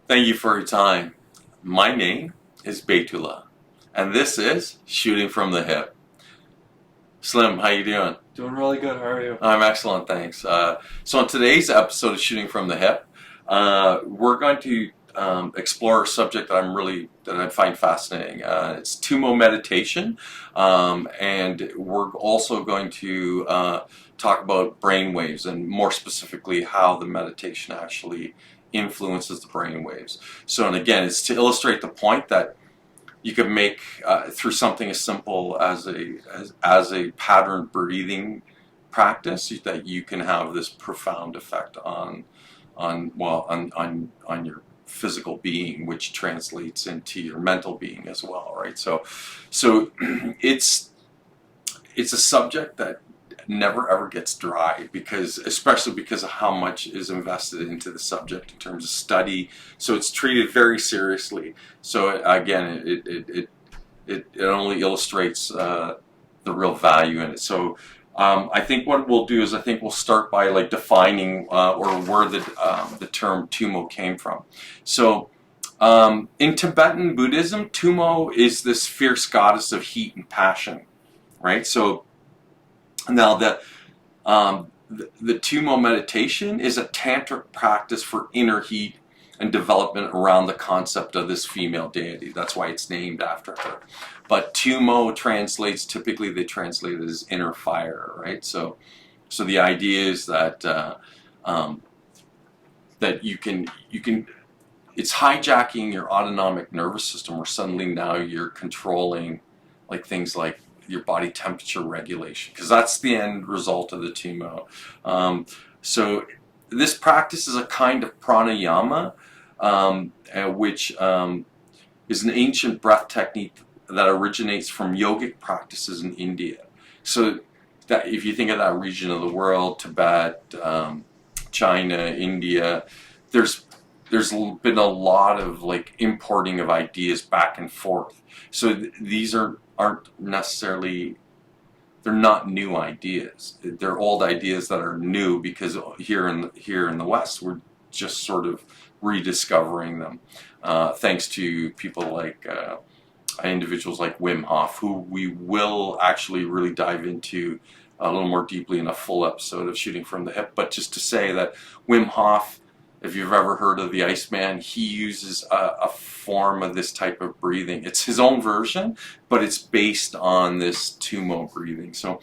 Thank you for your time. My name is Betula, and this is Shooting from the Hip. Slim, how you doing? Doing really good. How are you? I'm excellent, thanks. So in today's episode of Shooting from the Hip, we're going to explore a subject that I find fascinating. It's Tummo meditation, and we're also going to talk about brainwaves and more specifically how the meditation actually influences the brainwaves. So, and again, it's to illustrate the point that you can make through something as simple as a pattern breathing practice that you can have this profound effect on your physical being, which translates into your mental being as well, right? So it's a subject that never ever gets dry, especially because of how much is invested into the subject in terms of study. So it's treated very seriously. So again, it only illustrates the real value in it. So I think what we'll do is I think we'll start by like defining or where the term Tummo came from. So in Tibetan Buddhism, Tummo is this fierce goddess of heat and passion, right? So now the Tummo meditation is a tantric practice for inner heat and development around the concept of this female deity. That's why it's named after her. But Tummo typically they translate it as inner fire, right? So the idea is that that you can it's hijacking your autonomic nervous system, where suddenly now you're controlling like things like your body temperature regulation, because that's the end result of the Tummo. So this practice is a kind of pranayama, which is an ancient breath technique that originates from yogic practices in India. So that if you think of that region of the world, Tibet, China, India, there's been a lot of like importing of ideas back and forth. So these aren't necessarily, they're not new ideas. They're old ideas that are new because here in the West we're just sort of rediscovering them, thanks to people like individuals like Wim Hof, who we will actually really dive into a little more deeply in a full episode of Shooting from the Hip. But just to say that Wim Hof, if you've ever heard of the Iceman, he uses a form of this type of breathing. It's his own version, but it's based on this Tummo breathing. So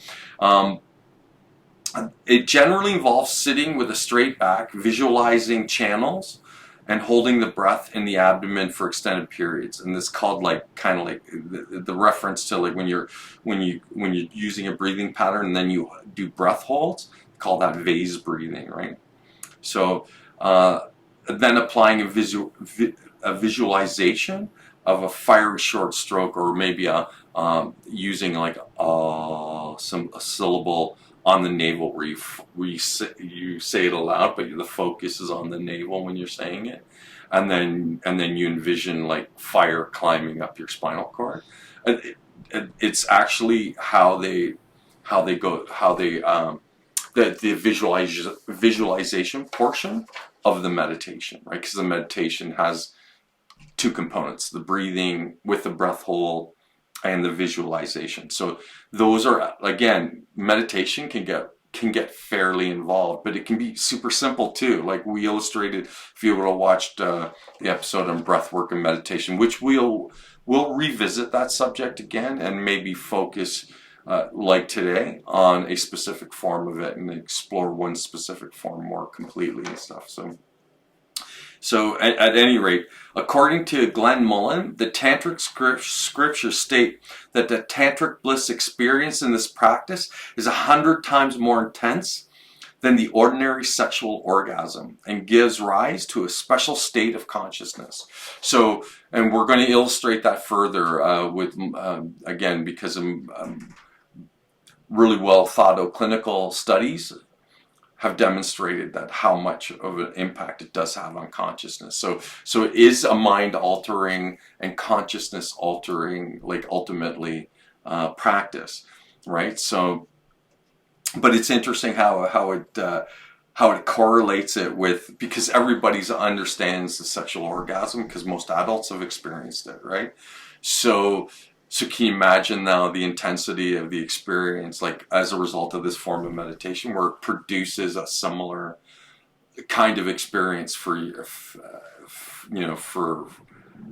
it generally involves sitting with a straight back, visualizing channels, and holding the breath in the abdomen for extended periods. And this is called like kind of like the reference to like when you're using a breathing pattern and then you do breath holds, call that vase breathing, right? So then applying a visualization of a fiery short stroke, or maybe using like a syllable on the navel where you say it aloud, but the focus is on the navel when you're saying it, and then you envision like fire climbing up your spinal cord. It's actually the visualization portion of the meditation, right? Because the meditation has two components: the breathing with the breath hold and the visualization. So those are, again, meditation can get fairly involved, but it can be super simple too. Like we illustrated, if you would have watched the episode on breath work and meditation, which we'll revisit that subject again and maybe focus like today on a specific form of it and explore one specific form more completely and stuff. So at any rate, according to Glenn Mullin, the tantric scriptures state that the tantric bliss experience in this practice is 100 times more intense than the ordinary sexual orgasm and gives rise to a special state of consciousness. So, and we're going to illustrate that further with, again, because of really well thought out clinical studies have demonstrated that how much of an impact it does have on consciousness. So it is a mind altering and consciousness altering, like ultimately practice, right? So, but it's interesting how how it correlates it with, because everybody understands the sexual orgasm because most adults have experienced it, right? So can you imagine now the intensity of the experience, like as a result of this form of meditation, where it produces a similar kind of experience for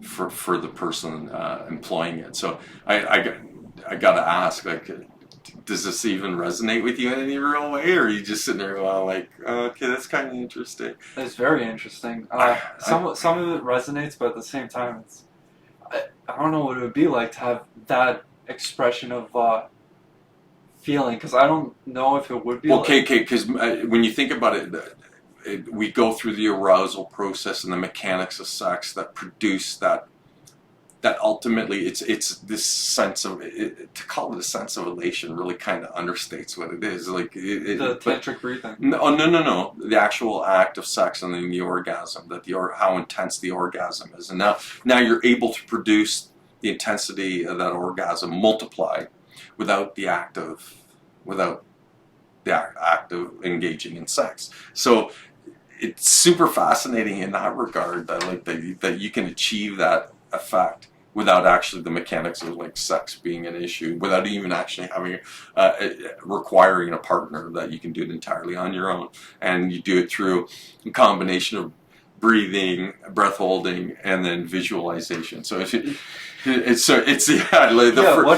for the person employing it. So I gotta ask, like, does this even resonate with you in any real way, or are you just sitting there going like, okay, that's kind of interesting? It's very interesting. Some of it resonates, but at the same time, I don't know what it would be like to have that expression of feeling, because I don't know if it would be. Okay, because when you think about it, we go through the arousal process and the mechanics of sex that produce that ultimately it's this sense of to call it a sense of elation really kind of understates what it is, like the tantric breathing. No, the actual act of sex and then the orgasm, how intense the orgasm is, and now you're able to produce the intensity of that orgasm multiplied without the act of engaging in sex. So it's super fascinating in that regard, that you can achieve that effect without actually the mechanics of like sex being an issue, without even actually having requiring a partner, that you can do it entirely on your own, and you do it through a combination of breathing, breath holding, and then visualization. So watch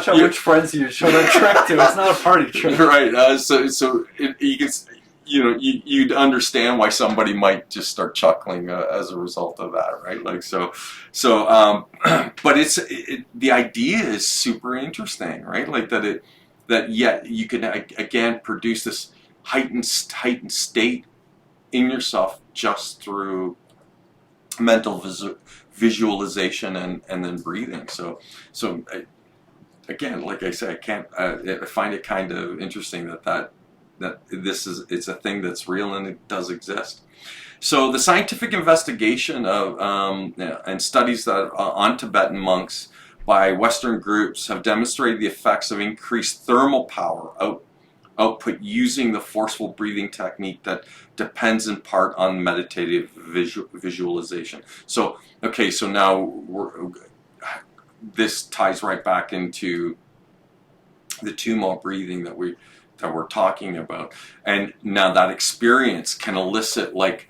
out which friends you show that trick to. It's not a party trick, right? You can. You'd understand why somebody might just start chuckling as a result of that, right? Like but the idea is super interesting, right? Like that you can again produce this heightened state in yourself just through mental visualization and then breathing. So again, like I say, I find it kind of interesting that it's a thing that's real and it does exist. So the scientific investigation of and studies that on Tibetan monks by Western groups have demonstrated the effects of increased thermal power output using the forceful breathing technique that depends in part on meditative visualization. So now this ties right back into the Tummo breathing that we're talking about, and now that experience can elicit like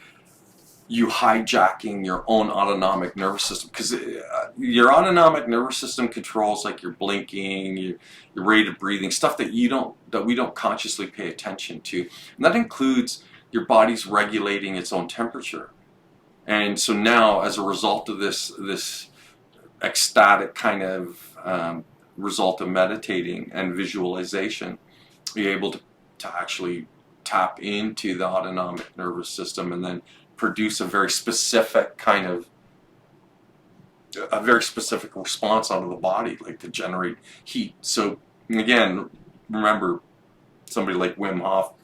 you hijacking your own autonomic nervous system, because your autonomic nervous system controls like your blinking, your rate of breathing, stuff that we don't consciously pay attention to, and that includes your body's regulating its own temperature. And so now, as a result of this ecstatic kind of result of meditating and visualization, you're able to actually tap into the autonomic nervous system and then produce a very specific response out of the body, like to generate heat. So again, remember somebody like Wim Hof,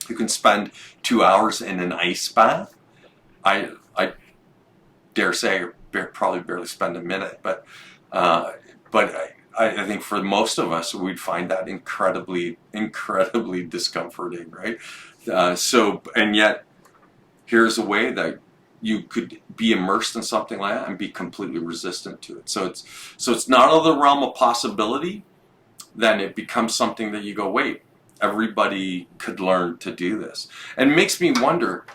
who can spend 2 hours in an ice bath. I dare say I probably barely spend a minute, but I think for most of us, we'd find that incredibly discomforting, right? And yet, here's a way that you could be immersed in something like that and be completely resistant to it. So it's not out of the realm of possibility. Then it becomes something that you go, wait, everybody could learn to do this. And it makes me wonder,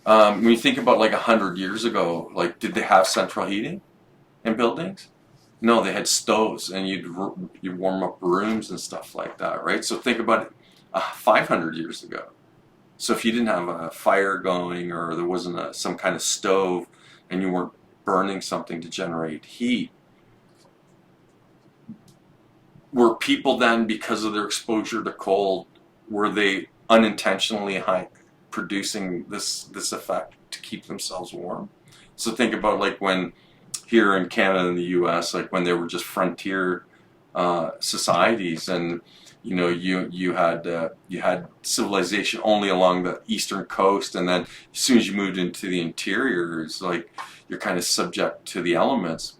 when you think about like 100 years ago, like, did they have central heating in buildings? No, they had stoves, and you'd warm up rooms and stuff like that, right? So think about it 500 years ago. So if you didn't have a fire going, or there wasn't some kind of stove, and you weren't burning something to generate heat, were people then, because of their exposure to cold, were they unintentionally producing this effect to keep themselves warm? So think about like when here in Canada and the U.S., like when they were just frontier societies, and you had civilization only along the eastern coast, and then as soon as you moved into the interior, it's like you're kind of subject to the elements.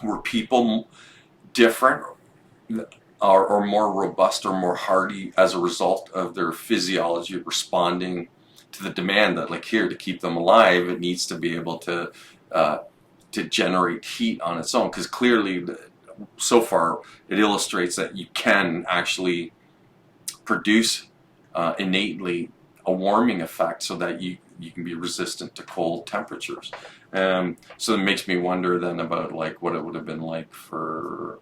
Were people different or more robust or more hardy as a result of their physiology responding to the demand that, like, here, to keep them alive, it needs to be able to generate heat on its own, because clearly, so far, it illustrates that you can actually produce innately a warming effect so that you can be resistant to cold temperatures. So it makes me wonder then about, like, what it would have been like for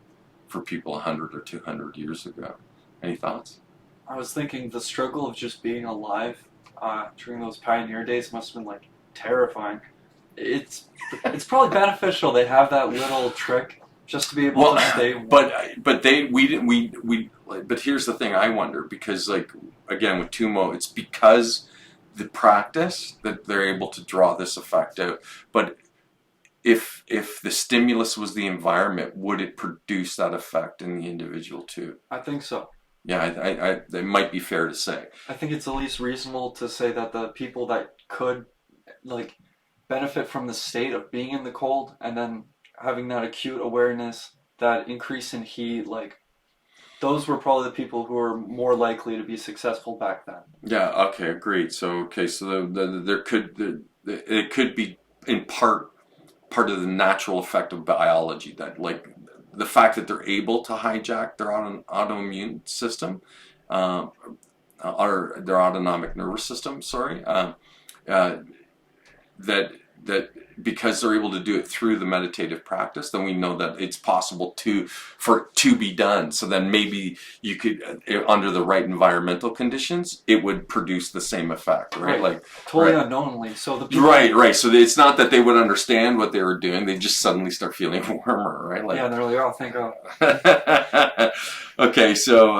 people 100 or 200 years ago. Any thoughts? I was thinking the struggle of just being alive during those pioneer days must have been like terrifying. It's probably beneficial they have that little trick just to be able to stay warm. But here's the thing I wonder, because, like, again with Tummo, it's because the practice that they're able to draw this effect out. But if the stimulus was the environment, would it produce that effect in the individual too? I think so. Yeah, it might be fair to say. I think it's at least reasonable to say that the people that could, like, benefit from the state of being in the cold and then having that acute awareness, that increase in heat, like, those were probably the people who were more likely to be successful back then. Yeah. Okay. Agreed. So it could be in part of the natural effect of biology, that, like, the fact that they're able to hijack their autoimmune system, or their autonomic nervous system. Sorry. That because they're able to do it through the meditative practice, then we know that it's possible for it to be done. So then maybe you could, under the right environmental conditions, it would produce the same effect, right? Like, totally right. Unknowingly. So the people, right. So it's not that they would understand what they were doing; they just suddenly start feeling warmer, right? Like, yeah, they're like, oh, thank God. Okay, so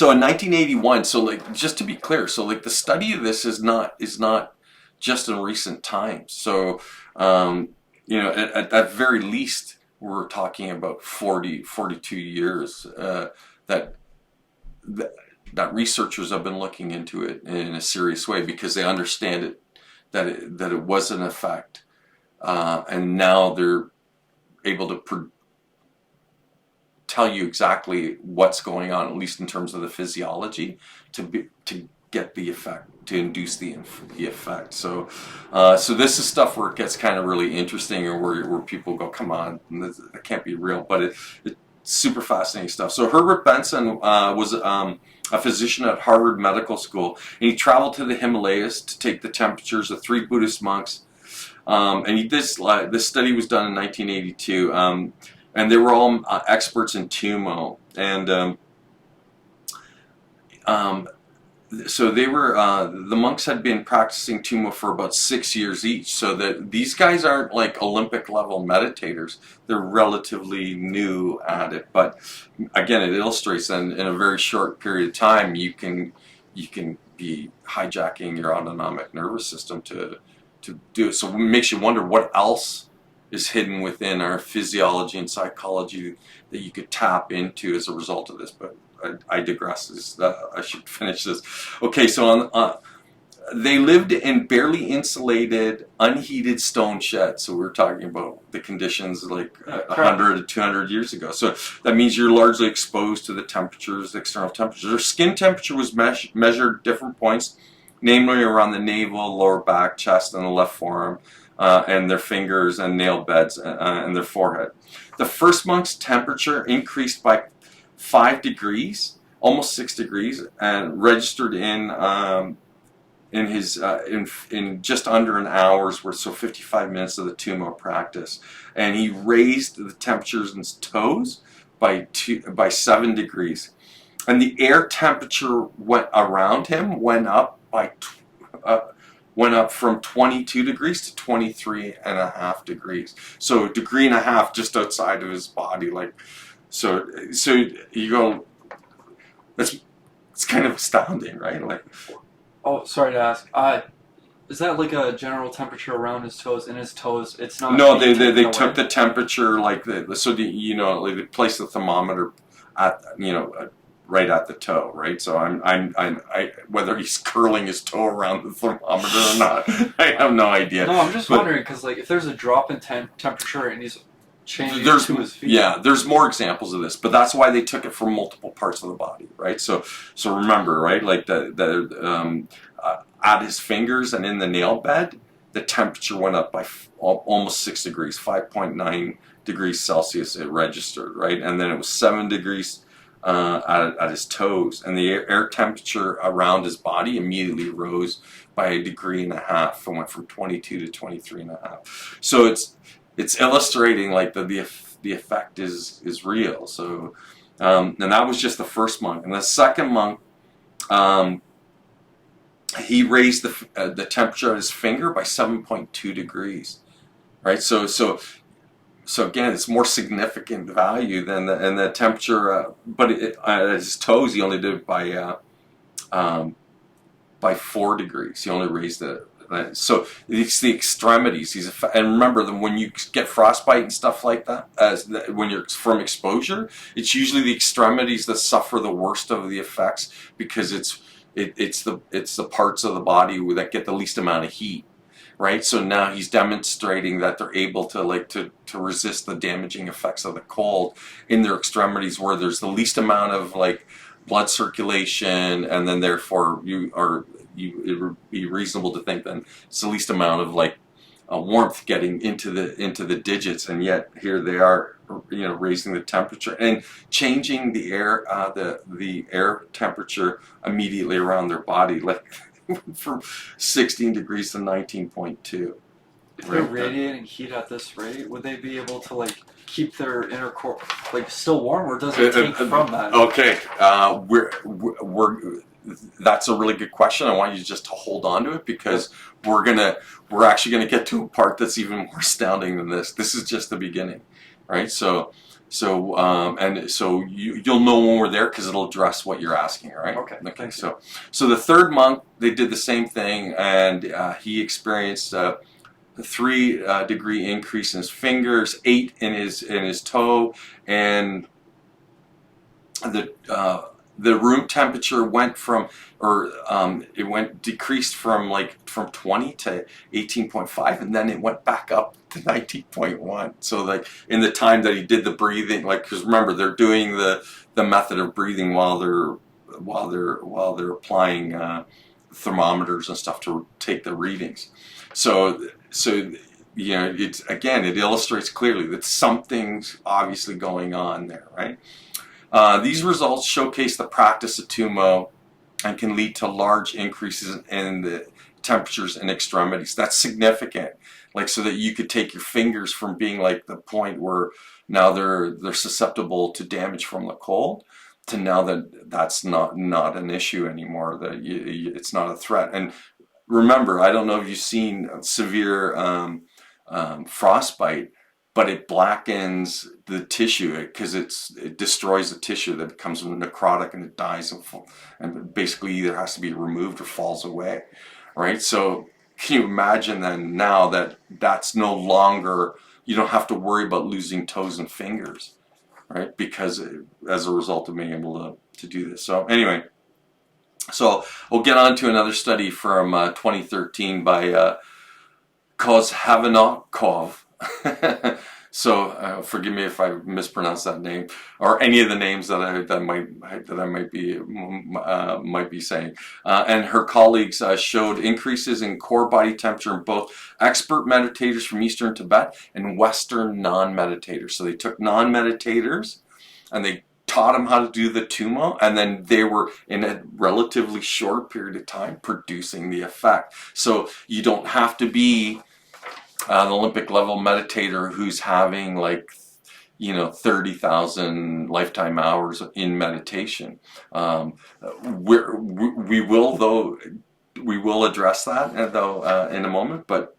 in 1981, so, like, just to be clear, so, like, the study of this is not just in recent times. So, at that very least, we're talking about 42 years that researchers have been looking into it in a serious way, because they understand it, that it was an effect, and now they're able to tell you exactly what's going on, at least in terms of the physiology, to get the effect, to induce the effect. So this is stuff where it gets kind of really interesting, or where people go, come on, that can't be real. But it's super fascinating stuff. So Herbert Benson was a physician at Harvard Medical School, and he traveled to the Himalayas to take the temperatures of 3 Buddhist monks. And this study was done in 1982, and they were all experts in Tummo, and so they were, the monks had been practicing Tummo for about 6 years each, so that these guys aren't like Olympic level meditators. They're relatively new at it, but again, it illustrates that in a very short period of time, you can be hijacking your autonomic nervous system to do it. So it makes you wonder what else is hidden within our physiology and psychology that you could tap into as a result of this. But I digress. I should finish this. Okay, so they lived in barely insulated, unheated stone sheds. So we're talking about the conditions like 100 to 200 years ago. So that means you're largely exposed to the temperatures, the external temperatures. Their skin temperature was measured at different points, namely around the navel, lower back, chest, and the left forearm, and their fingers and nail beds and their forehead. The first monk's temperature increased by 5 degrees, almost 6 degrees, and registered in just under an hour's worth, so 55 minutes of the Tummo practice. And he raised the temperatures in his toes by 7 degrees, and the air temperature around him went up from 22 degrees to 23.5 degrees. So 1.5 degrees just outside of his body, like. So you go, it's kind of astounding, right? Like, oh, sorry to ask. Is that like a general temperature around his toes? In his toes, it's not. No, they took the temperature, like, like they placed the thermometer at right at the toe, right? So I whether he's curling his toe around the thermometer or not, I have no idea. No, I'm just wondering, because, like, if there's a drop in temperature and he's changing to his feet. Yeah, there's more examples of this, but that's why they took it from multiple parts of the body, right? So remember, right, like at his fingers and in the nail bed, the temperature went up by almost 6 degrees, 5.9 degrees Celsius it registered, right? And then it was 7 degrees at his toes, and the air temperature around his body immediately rose by 1.5 degrees and went from 22 to 23.5. So it's illustrating like the effect is real. So and that was just the first monk. And the second monk, he raised the temperature of his finger by 7.2 degrees, right? So again, it's more significant value than the temperature. But at his toes, he only did it by 4 degrees. He only raised it. So it's the extremities. And remember that when you get frostbite and stuff like that, when you're from exposure, it's usually the extremities that suffer the worst of the effects, because it's the parts of the body that get the least amount of heat, right? So now he's demonstrating that they're able to resist the damaging effects of the cold in their extremities, where there's the least amount of blood circulation, and then therefore it would be reasonable to think then it's the least amount of warmth getting into the digits, and yet here they are, raising the temperature and changing the air the air temperature immediately around their body, from 16 degrees to 19.2. If they're radiating heat at this rate, would they be able to keep their inner core still warm, or does it take from that? Okay, that's a really good question. I want you just to hold on to it, because we're actually gonna get to a part that's even more astounding than this. This is just the beginning, right? So you'll know when we're there, because it'll address what you're asking, right? Okay. So the third monk, they did the same thing, and he experienced a 3 degree increase in his fingers, 8 in his toe, and the room temperature went decreased from 20 to 18.5, and then it went back up to 19.1. So in the time that he did the breathing, because remember, they're doing the method of breathing while they're applying thermometers and stuff to take the readings. So it illustrates clearly that something's obviously going on there, right? These results showcase the practice of Tummo and can lead to large increases in the temperatures and extremities. That's significant, so that you could take your fingers from being the point where now they're susceptible to damage from the cold, to now that's not an issue anymore, that it's not a threat. And remember, I don't know if you've seen severe frostbite, but it blackens the tissue, because it destroys the tissue, that becomes necrotic and it dies, and basically either has to be removed or falls away, right? So can you imagine then now that's no longer, you don't have to worry about losing toes and fingers, right? Because as a result of being able to do this. So anyway, so we'll get on to another study from 2013 by Kozhavanokov. So forgive me if I mispronounce that name, or any of the names that I might be saying. And her colleagues showed increases in core body temperature in both expert meditators from Eastern Tibet and Western non-meditators. So they took non-meditators and they taught them how to do the Tummo, and then they were, in a relatively short period of time, producing the effect. So you don't have to be an Olympic level meditator who's having 30,000 lifetime hours in meditation. We will address that in a moment, but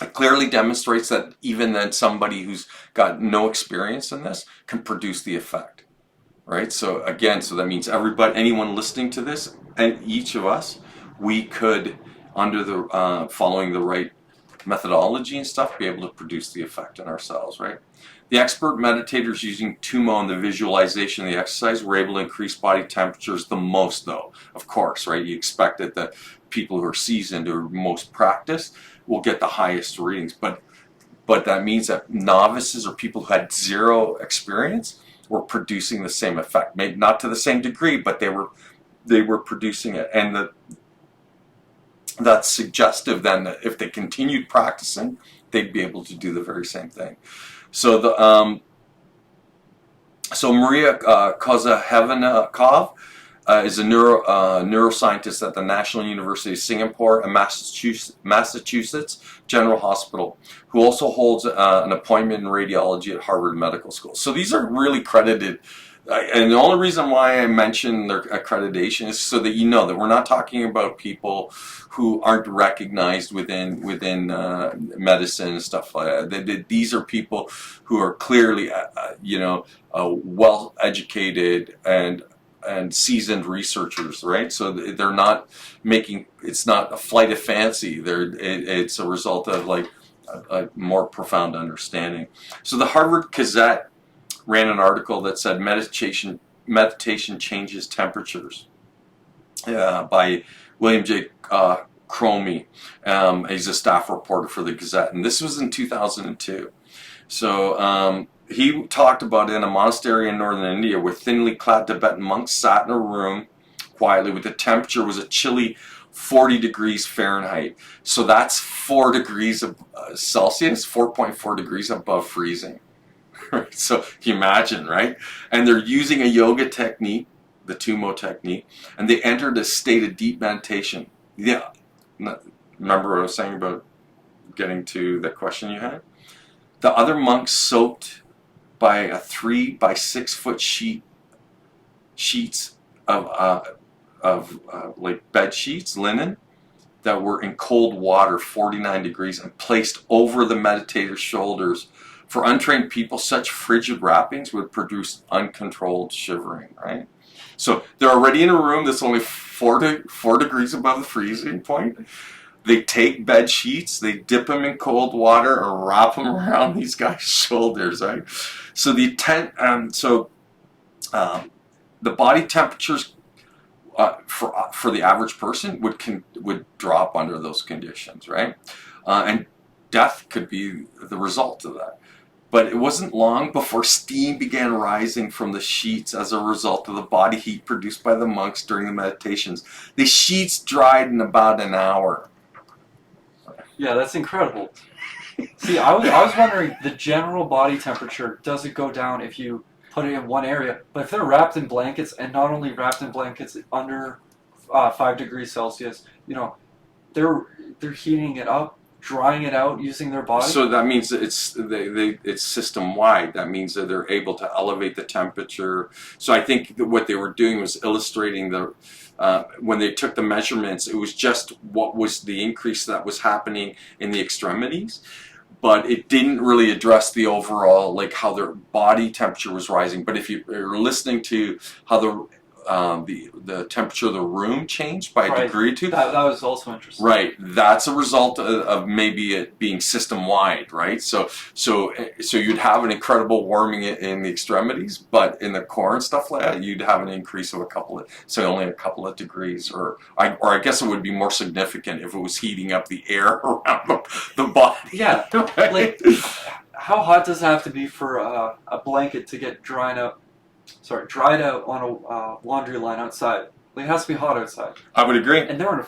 it clearly demonstrates that even then somebody who's got no experience in this can produce the effect, right? So again, that means anyone listening to this, and each of us, we could, under the following the right methodology and stuff, be able to produce the effect in ourselves, right? The expert meditators using Tummo and the visualization of the exercise were able to increase body temperatures the most, though, of course, right? You expect it that people who are seasoned or most practiced will get the highest readings, but that means that novices or people who had zero experience were producing the same effect, maybe not to the same degree, but they were producing it. And that's suggestive then that if they continued practicing, they'd be able to do the very same thing. So Maria Kozahevanikov is a neuroscientist at the National University of Singapore and Massachusetts General Hospital, who also holds an appointment in radiology at Harvard Medical School. So these are really credited. And the only reason why I mention their accreditation is so that you know that we're not talking about people who aren't recognized within medicine and stuff like that. These are people who are clearly, well educated and seasoned researchers, right? So they're not making, it's not a flight of fancy. It's a result of like a more profound understanding. So the Harvard Gazette ran an article that said meditation changes temperatures by William J. Cromie. He's a staff reporter for the Gazette, and this was in 2002. So he talked about in a monastery in northern India where thinly clad Tibetan monks sat in a room quietly with the temperature was a chilly 40 degrees Fahrenheit. So that's 4 degrees of Celsius, 4.4 degrees above freezing. So can you imagine, right? And they're using a yoga technique, the Tummo technique, and they entered a state of deep meditation. Yeah, remember what I was saying about getting to the question you had? The other monks soaked by a 3 by 6 foot sheets of like bed sheets, linen, that were in cold water, 49 degrees, and placed over the meditator's shoulders. For untrained people, such frigid wrappings would produce uncontrolled shivering, right? So they're already in a room that's only 4 degrees above the freezing point. They take bed sheets, they dip them in cold water or wrap them around these guys' shoulders, right? So the body temperatures for the average person would drop under those conditions, right? And death could be the result of that. But it wasn't long before steam began rising from the sheets as a result of the body heat produced by the monks during the meditations. The sheets dried in about an hour. Yeah, that's incredible. See, I was wondering, the general body temperature doesn't go down if you put it in one area, but if they're wrapped in blankets, and not only wrapped in blankets under 5 degrees Celsius, they're heating it up, drying it out using their body. So that means that it's system wide. That means that they're able to elevate the temperature. So I think that what they were doing was illustrating when they took the measurements, it was just what was the increase that was happening in the extremities, but it didn't really address the overall, like how their body temperature was rising. But if you're listening to how the temperature of the room changed by a degree or two. That was also interesting. Right, that's a result of maybe it being system wide, right? So you'd have an incredible warming in the extremities, but in the core and stuff like that, you'd have an increase of only a couple of degrees, or I guess it would be more significant if it was heating up the air around the body. Yeah, like how hot does it have to be for a blanket to get dried out on a laundry line outside? Like, it has to be hot outside. I would agree. And they're in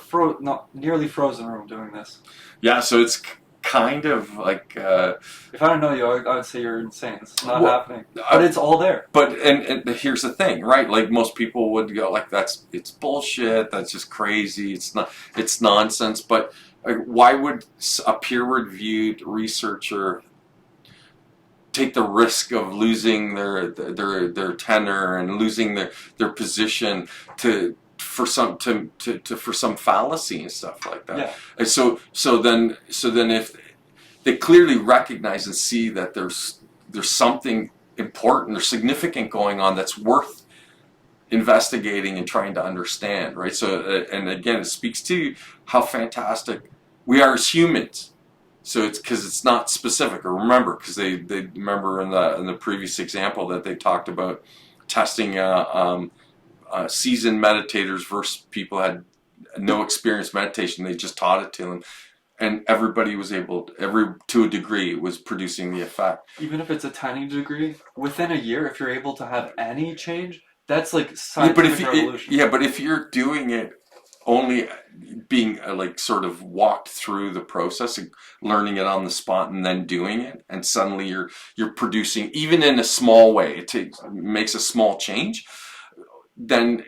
a nearly frozen room doing this. Yeah, so it's kind of like... if I don't know you, I would say you're insane. It's not happening. But it's all there. But and here's the thing, right? Like, most people would go, like, it's bullshit, that's just crazy, it's nonsense. But why would a peer-reviewed researcher take the risk of losing their tenure and losing their position for some fallacy and stuff like that? Yeah. And so then if they clearly recognize and see that there's something important or significant going on that's worth investigating and trying to understand, right? So and again, it speaks to how fantastic we are as humans. So it's because it's not specific. Or remember, because they remember in the previous example that they talked about testing seasoned meditators versus people who had no experience meditation. They just taught it to them, and everybody was able, to a degree, was producing the effect. Even if it's a tiny degree, within a year, if you're able to have any change, that's like scientific revolution. Yeah, but if you're doing it only being like sort of walked through the process and learning it on the spot and then doing it, and suddenly you're producing, even in a small way, makes a small change, then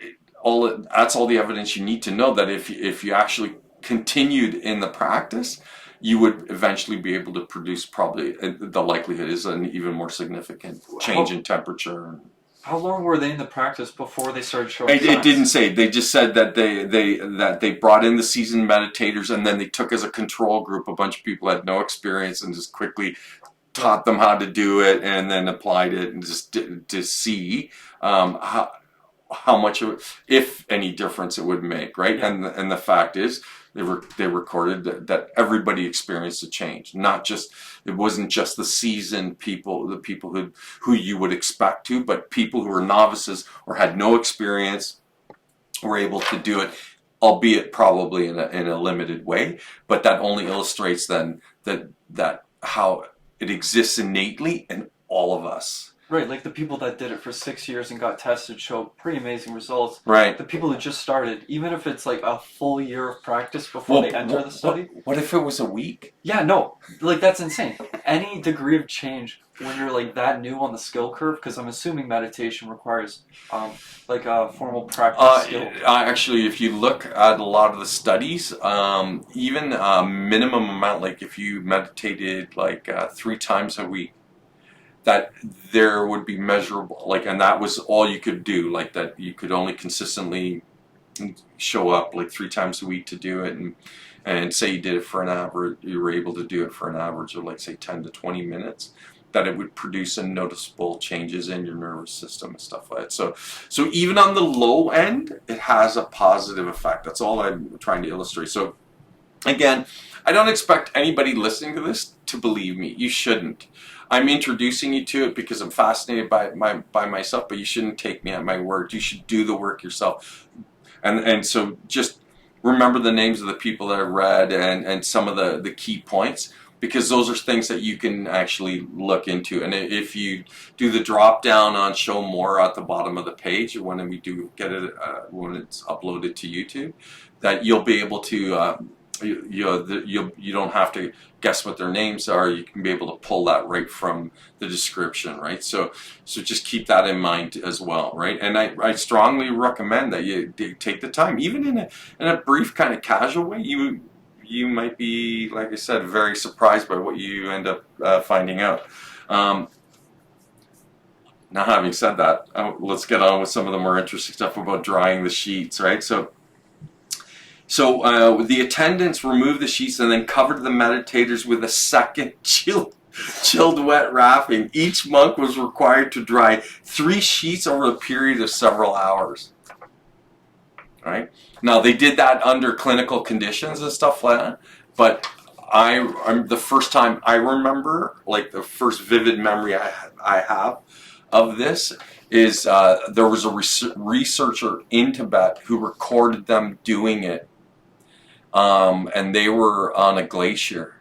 that's all the evidence you need to know that if you actually continued in the practice, you would eventually be able to produce, probably the likelihood is, an even more significant change in temperature. How long were they in the practice before they started showing signs? It didn't say. They just said that they brought in the seasoned meditators, and then they took as a control group a bunch of people that had no experience and just quickly taught them how to do it, and then applied it, and just to see how much of it, if any difference it would make, right? Yeah. And the fact is, they recorded that everybody experienced a change. It wasn't just the seasoned people, the people who you would expect to, but people who were novices or had no experience were able to do it, albeit probably in a limited way. But that only illustrates then that how it exists innately in all of us. Right, like the people that did it for 6 years and got tested show pretty amazing results. Right. The people who just started, even if it's like a full year of practice before they enter the study. What if it was a week? Yeah, no, like that's insane. Any degree of change when you're like that new on the skill curve, because I'm assuming meditation requires like a formal practice skill. Actually, if you look at a lot of the studies, even minimum amount, like if you meditated like 3 times a week, that there would be measurable, like, and that was all you could do, like that you could only consistently show up like 3 times a week to do it, and say you did it for an average, you were able to do it for an average of like say 10 to 20 minutes, that it would produce a noticeable changes in your nervous system and stuff like that. So even on the low end, it has a positive effect. That's all I'm trying to illustrate. So again, I don't expect anybody listening to this to believe me. You shouldn't. I'm introducing you to it because I'm fascinated by myself, but you shouldn't take me at my word. You should do the work yourself. And so just remember the names of the people that I read and some of the key points, because those are things that you can actually look into. And if you do the drop down on show more at the bottom of the page, when we do get it, when it's uploaded to YouTube, that you'll be able to, you don't have to guess what their names are. You can be able to pull that right from the description, right? So just keep that in mind as well, right? And I strongly recommend that you take the time, even in a brief kind of casual way. You might be, like I said, very surprised by what you end up finding out. Now, having said that, let's get on with some of the more interesting stuff about drying the sheets, right? So the attendants removed the sheets and then covered the meditators with a second chilled wet wrapping. Each monk was required to dry 3 sheets over a period of several hours. Right? Now, they did that under clinical conditions and stuff like that, but I'm the first time I remember, like the first vivid memory I have of this is there was a researcher in Tibet who recorded them doing it, and they were on a glacier,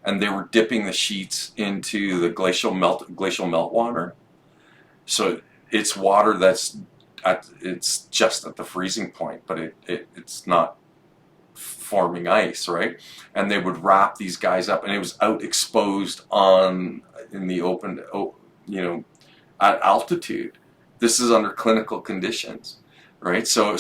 and they were dipping the sheets into the glacial melt water. So it's water that's it's just at the freezing point, but it's not forming ice, right? And they would wrap these guys up, and it was out exposed in the open, at altitude. This is under clinical conditions, right? So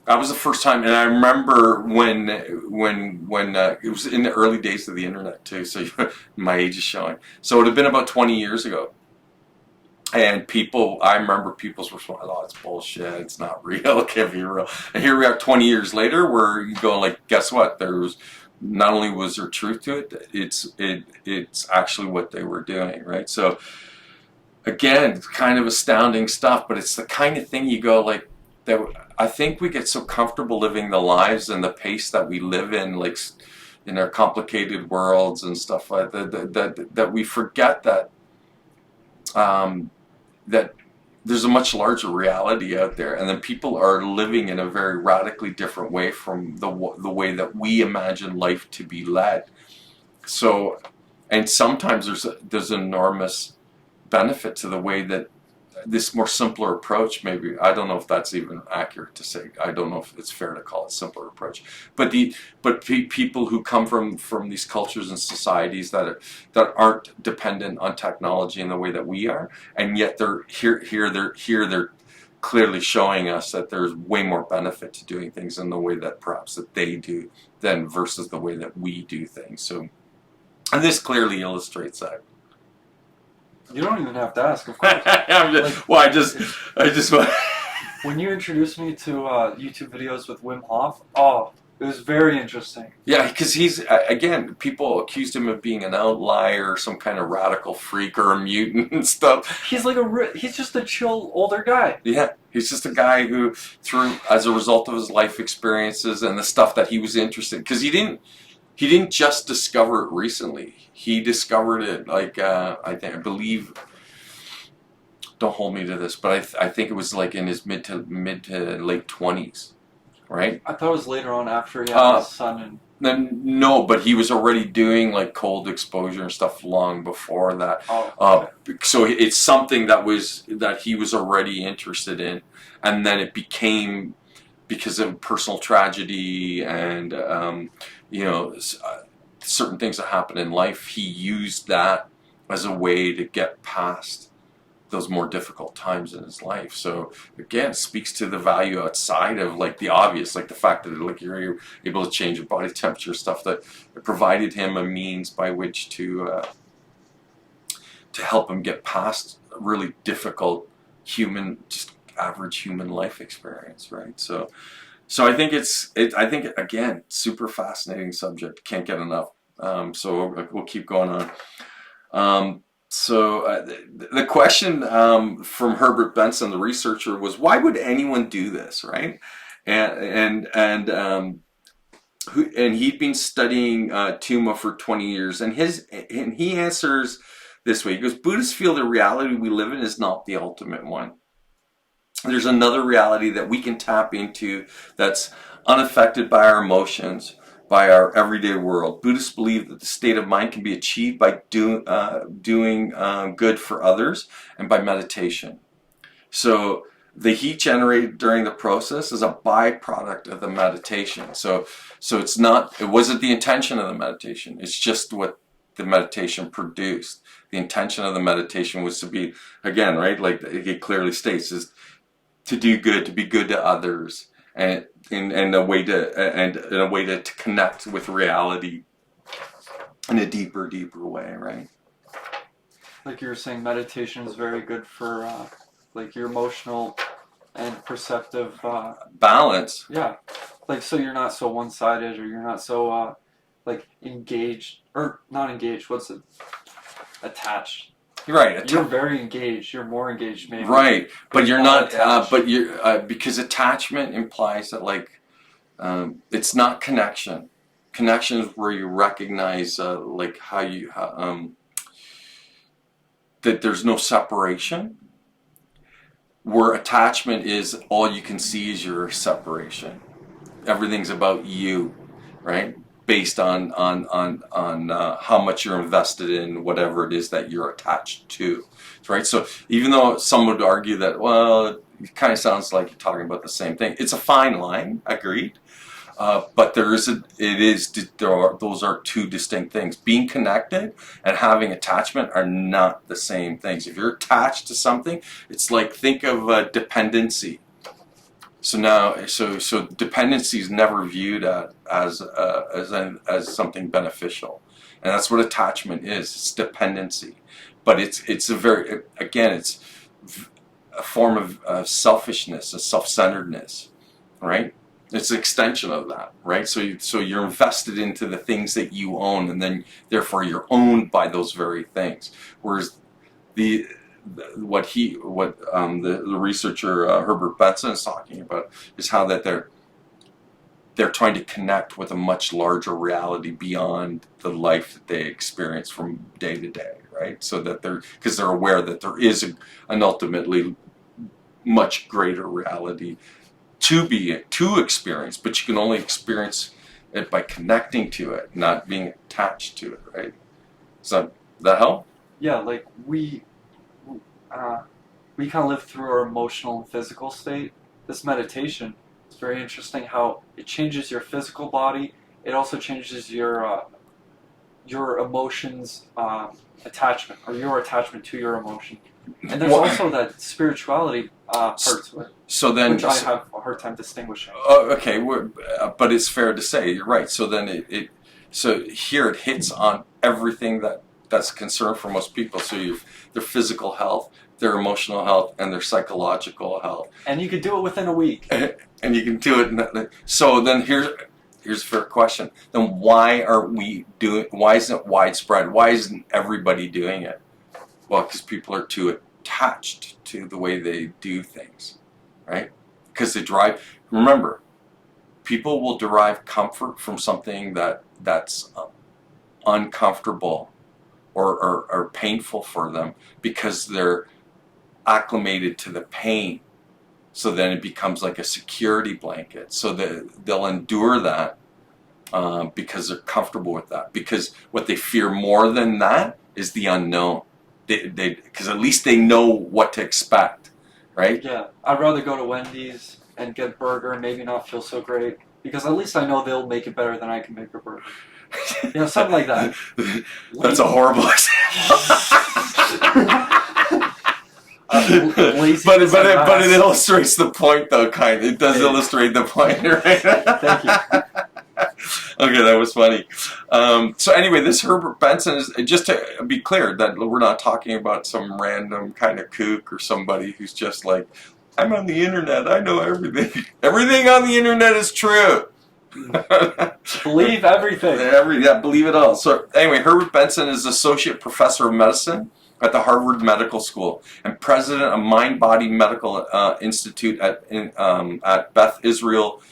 that was the first time, and I remember when it was in the early days of the internet too. So my age is showing. So it would have been about 20 years ago. And I remember people's response, "Oh, it's bullshit. It's not real. It can't be real." And here we are 20 years later, where you go like, guess what? Not only was there truth to it, it's actually what they were doing, right? So again, it's kind of astounding stuff, but it's the kind of thing you go like, that I think we get so comfortable living the lives and the pace that we live in, like in our complicated worlds and stuff like that we forget that that there's a much larger reality out there, and then people are living in a very radically different way from the way that we imagine life to be led. So, and sometimes there's enormous benefit to the way that this more simpler approach, maybe, I don't know if that's even accurate to say. I don't know if it's fair to call it simpler approach. But people who come from these cultures and societies that aren't dependent on technology in the way that we are, and yet they're they're clearly showing us that there's way more benefit to doing things in the way that perhaps that they do than versus the way that we do things. So, and this clearly illustrates that. You don't even have to ask, of course. I just want. When you introduced me to YouTube videos with Wim Hof, oh, it was very interesting. Yeah, because he's, again, people accused him of being an outlier, some kind of radical freak or a mutant and stuff. He's like he's just a chill older guy. Yeah, he's just a guy who, as a result of his life experiences and the stuff that he was interested in, because he didn't just discover it recently. He discovered it I believe. Don't hold me to this, but I think it was like in his mid to late 20s, right? I thought it was later on after he had his son. And then no, but he was already doing like cold exposure and stuff long before that. Oh, okay. So it's something that he was already interested in, and then it became, because of personal tragedy and certain things that happen in life, he used that as a way to get past those more difficult times in his life. So again, it speaks to the value outside of like the obvious, like the fact that like you're able to change your body temperature, stuff that it provided him a means by which to help him get past a really difficult just average human life experience, right? So I think I think again, super fascinating subject. Can't get enough. So we'll keep going on. The question from Herbert Benson, the researcher, was why would anyone do this, right? And he'd been studying Tummo for 20 years, and he answers this way. He goes, Buddhists feel the reality we live in is not the ultimate one. There's another reality that we can tap into that's unaffected by our emotions, by our everyday world. Buddhists believe that the state of mind can be achieved by doing good for others and by meditation. So the heat generated during the process is a byproduct of the meditation. So it wasn't the intention of the meditation. It's just what the meditation produced. The intention of the meditation was to be, again, right, like it clearly states, is to do good, to be good to others, and in a way to connect with reality in a deeper way, right? Like you were saying, meditation is very good for like your emotional and perceptive balance. Yeah, like so you're not so one-sided, or you're not so like engaged, or not engaged. What's it? Attached. Right, you're very engaged. You're more engaged, maybe. Right, but you're not. Attached. But you're because attachment implies that it's not connection. Connection is where you recognize like that there's no separation. Where attachment is all you can see is your separation. Everything's about you, right? Based on how much you're invested in whatever it is that you're attached to, right? So even though some would argue that, well, it kind of sounds like you're talking about the same thing. It's a fine line, agreed. But those are two distinct things. Being connected and having attachment are not the same things. If you're attached to something, it's like, think of dependency. So dependency is never viewed as something beneficial, and that's what attachment is. It's dependency, but it's it's a form of selfishness, a self-centeredness, right? It's an extension of that, right? So you're invested into the things that you own, and then therefore you're owned by those very things. Whereas the researcher Herbert Benson is talking about is how that they're trying to connect with a much larger reality beyond the life that they experience from day to day, right? So that because they're aware that there is an ultimately much greater reality to experience, but you can only experience it by connecting to it, not being attached to it, right? So that help? Yeah, like we can live through our emotional and physical state. This meditation is very interesting. How it changes your physical body. It also changes your emotions attachment, or your attachment to your emotion. And there's also that spirituality part to it, So then, which I have a hard time distinguishing. okay, but it's fair to say you're right. So then so here it hits on everything that's a concern for most people. So their physical health, their emotional health, and their psychological health. And you could do it within a week. And you can do it. So then here's a fair question. Then why isn't it widespread? Why isn't everybody doing it? Well, because people are too attached to the way they do things, right? Because remember, people will derive comfort from something that's uncomfortable or painful for them because they're acclimated to the pain. So then it becomes like a security blanket. So they'll endure that because they're comfortable with that. Because what they fear more than that is the unknown. Because at least they know what to expect, right? Yeah, I'd rather go to Wendy's and get a burger and maybe not feel so great, because at least I know they'll make it better than I can make a burger. You know, something like that. That's a horrible example. But it illustrates the point, though, kind of. It does illustrate the point, right? Thank you. Okay, that was funny. So anyway, this Herbert Benson is, just to be clear, that we're not talking about some random kind of kook or somebody who's just like, I'm on the internet, I know everything. Everything on the internet is true. Believe everything. Believe it all. So anyway, Herbert Benson is Associate Professor of Medicine at the Harvard Medical School and President of Mind Body Medical Institute at Beth Israel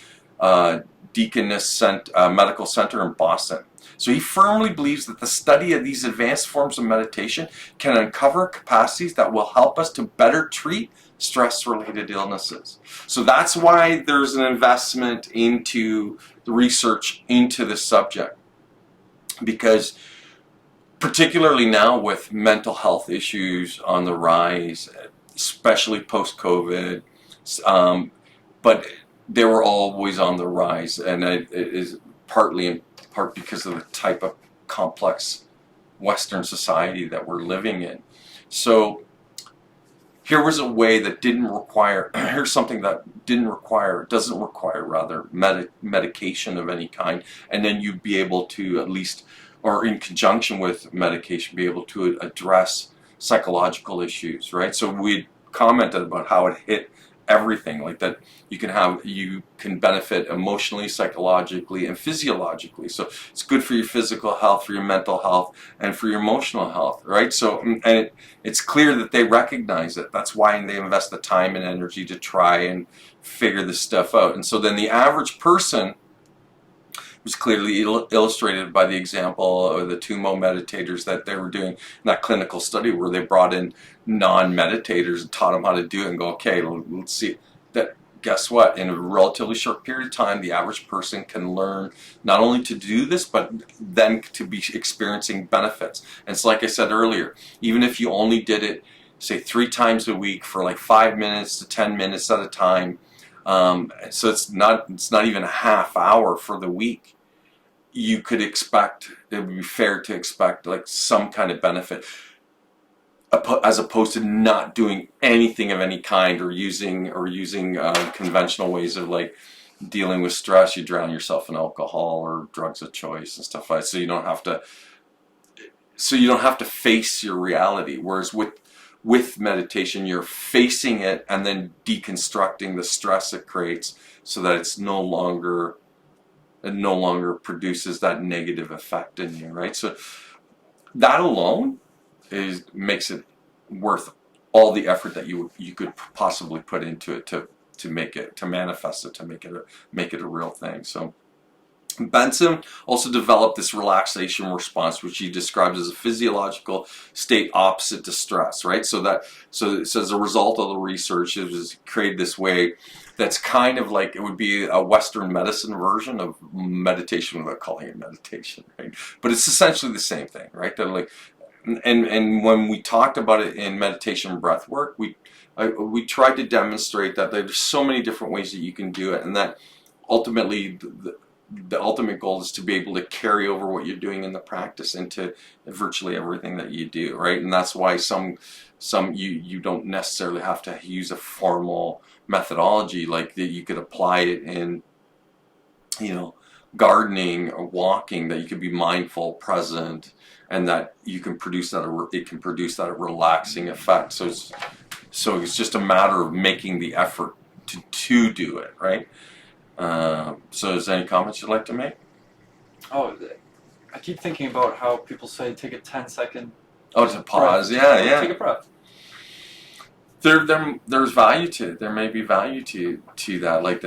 Deaconess Medical Center in Boston. So he firmly believes that the study of these advanced forms of meditation can uncover capacities that will help us to better treat stress-related illnesses. So that's why there's an investment into the research into this subject. Because particularly now with mental health issues on the rise, especially post-COVID, but they were always on the rise, and it is partly in part because of the type of complex Western society that we're living in. So here was a way that here's something that doesn't require medication of any kind, and then you'd be able to at least, or in conjunction with medication, be able to address psychological issues, right? So we commented about how it hit everything, like that you can benefit emotionally, psychologically, and physiologically. So it's good for your physical health, for your mental health, and for your emotional health, right? So, and it's clear that they recognize it. That's why they invest the time and energy to try and figure this stuff out. And so then the average person was clearly illustrated by the example of the Tummo meditators that they were doing in that clinical study where they brought in non-meditators and taught them how to do it and go, okay, let's see. That, guess what? In a relatively short period of time, the average person can learn not only to do this, but then to be experiencing benefits. And it's like I said earlier, even if you only did it, say 3 times a week for like 5 minutes to 10 minutes at a time, so it's not even a half hour for the week, you could expect, it would be fair to expect like some kind of benefit, as opposed to not doing anything of any kind, or using conventional ways of like dealing with stress. You drown yourself in alcohol or drugs of choice and stuff like that, so you don't have to face your reality. Whereas with meditation, you're facing it and then deconstructing the stress it creates, so that it no longer produces that negative effect in you, right? So that alone makes it worth all the effort that you could possibly put into it to manifest it, to make it a real thing. So Benson also developed this relaxation response, which he describes as a physiological state opposite to stress, right? So it says as a result of the research, it was created this way that's kind of like, it would be a Western medicine version of meditation without calling it meditation, right? But it's essentially the same thing, right? That like, and when we talked about it in meditation and breath work, we tried to demonstrate that there's so many different ways that you can do it, and that ultimately the ultimate goal is to be able to carry over what you're doing in the practice into virtually everything that you do, right? And that's why some you don't necessarily have to use a formal methodology, like that you could apply it in, you know, gardening or walking, that you can be mindful, present, and that you can produce that, it can produce that relaxing effect. So it's just a matter of making the effort to do it, right? So is there any comments you'd like to make? Oh, I keep thinking about how people say take a 10-second. Oh, to pause. breath. Yeah. Take a breath. There's value to it. There may be value to that. Like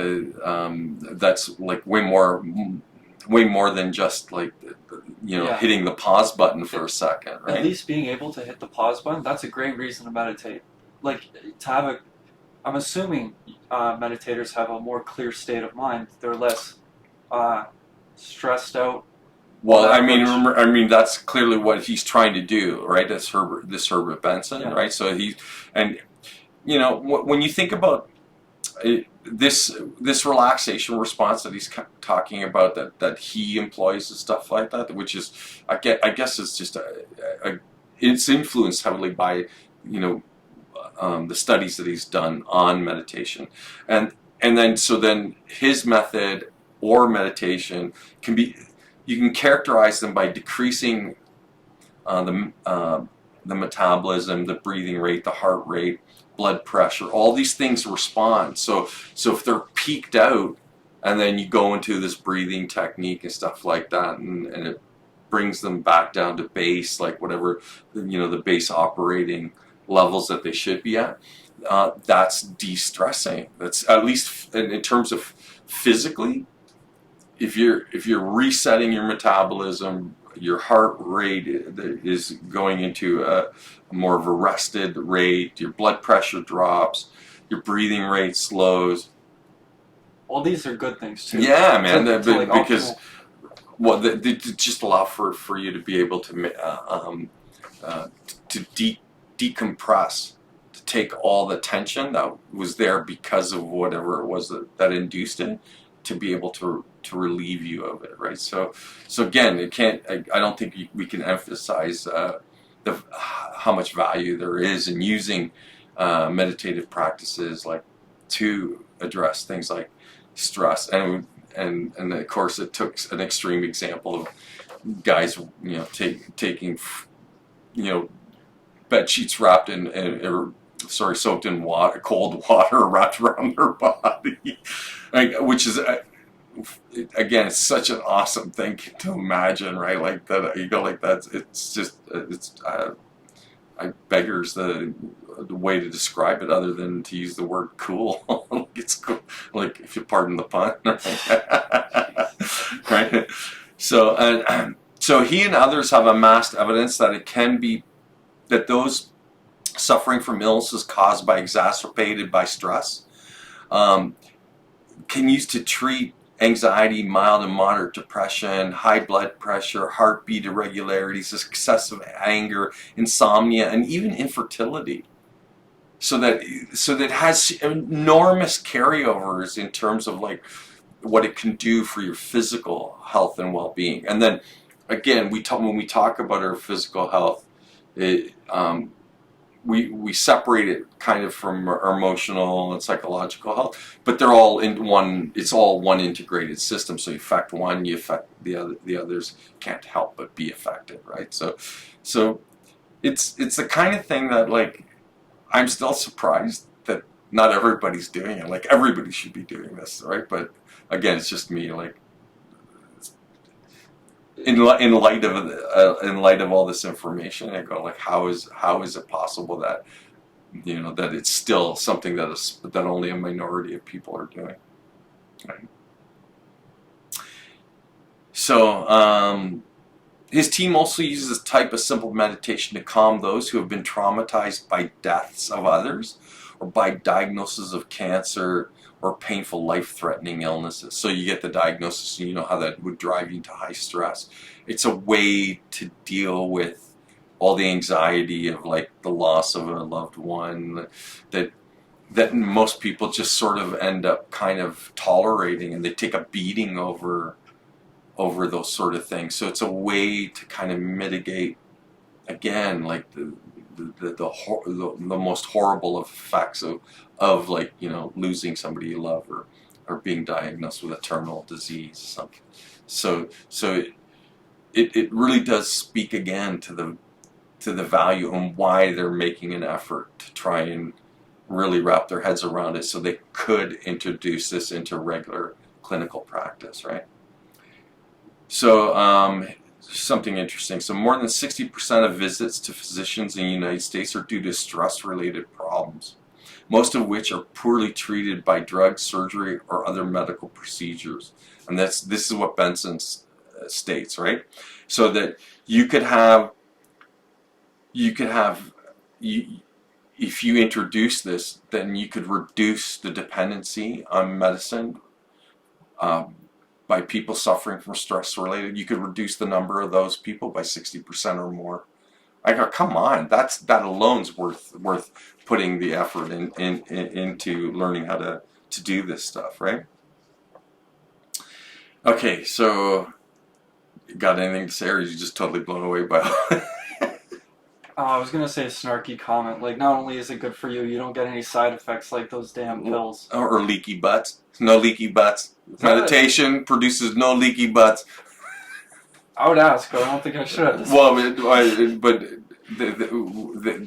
that's like way more than just like, you know, hitting the pause button for a second, right? At least being able to hit the pause button, that's a great reason to meditate. Like, to have I'm assuming meditators have a more clear state of mind. They're less stressed out. Well, I mean, that's clearly what he's trying to do, right? That's Herbert Benson, right? So and you know, when you think about this relaxation response that he's talking about, that he employs and stuff like that, which is, I guess it's just it's influenced heavily by, you know, the studies that he's done on meditation, and then his method or meditation can be, you can characterize them by decreasing the metabolism, the breathing rate, the heart rate, blood pressure. All these things respond. So if they're peaked out, and then you go into this breathing technique and stuff like that, and it brings them back down to base, like whatever, you know, the base operating levels that they should be at. That's de-stressing. That's, at least in terms of physically, if you're resetting your metabolism, your heart rate is going into a more of a rested rate, your blood pressure drops, your breathing rate slows. All these are good things too. Yeah, man. Like because they just allow for you to be able to decompress, to take all the tension that was there because of whatever it was that induced it, to be able to relieve you of it, right? So again, I don't think we can emphasize how much value there is in using meditative practices like to address things like stress, and of course it took an extreme example of guys, you know, taking, you know, bed sheets wrapped soaked in water, cold water, wrapped around their body, like, which is, again, it's such an awesome thing to imagine, right? Like that, you go like that. It's just, I beggars the way to describe it other than to use the word cool. It's cool, like, if you pardon the pun, right? So he and others have amassed evidence that it can be that those suffering from illnesses caused by exacerbated by stress can use to treat anxiety, mild and moderate depression, high blood pressure, heartbeat irregularities, excessive anger, insomnia, and even infertility. So that it has enormous carryovers in terms of like what it can do for your physical health and well-being. And then again, when we talk about our physical health, we separate it kind of from our emotional and psychological health, but they're all in one. It's all one integrated system. So you affect one, you affect the other. The others can't help but be affected, right? So it's the kind of thing that, like, I'm still surprised that not everybody's doing it. Like, everybody should be doing this, right? But again, it's just me, like, in light of all this information, I go like, how is it possible that, you know, that it's still something that only a minority of people are doing, right? So his team also uses this type of simple meditation to calm those who have been traumatized by deaths of others, or by diagnosis of cancer, or painful, life-threatening illnesses. So you get the diagnosis, and you know how that would drive you to high stress. It's a way to deal with all the anxiety of like the loss of a loved one that most people just sort of end up kind of tolerating, and they take a beating over those sort of things. So it's a way to kind of mitigate, again, like the most horrible effects of like, you know, losing somebody you love, or being diagnosed with a terminal disease or something. So it really does speak again to the value and why they're making an effort to try and really wrap their heads around it, so they could introduce this into regular clinical practice, right? So something interesting. So more than 60% of visits to physicians in the United States are due to stress-related problems, most of which are poorly treated by drugs, surgery, or other medical procedures. And this is what Benson states, right? So that you could have if you introduce this, then you could reduce the dependency on medicine by people suffering from stress-related. You could reduce the number of those people by 60% or more. I go, come on, that alone's worth putting the effort into learning how to do this stuff, right? Okay, so got anything to say, or are you just totally blown away by I was gonna say a snarky comment, like, not only is it good for you, you don't get any side effects like those damn pills. or leaky butts? No leaky butts. Meditation produces no leaky butts. I would ask, but I don't think I should have this. Well, but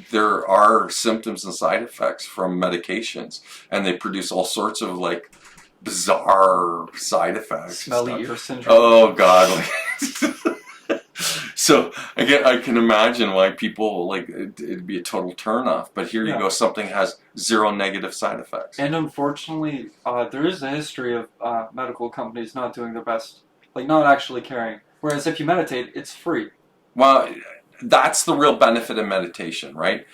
there are symptoms and side effects from medications, and they produce all sorts of like bizarre side effects. Smelly ear syndrome. Oh God! So again, I can imagine why people like it'd be a total turnoff. But here you go, something has zero negative side effects. And unfortunately, there is a history of medical companies not doing their best, like not actually caring. Whereas if you meditate, it's free. Well, that's the real benefit of meditation, right?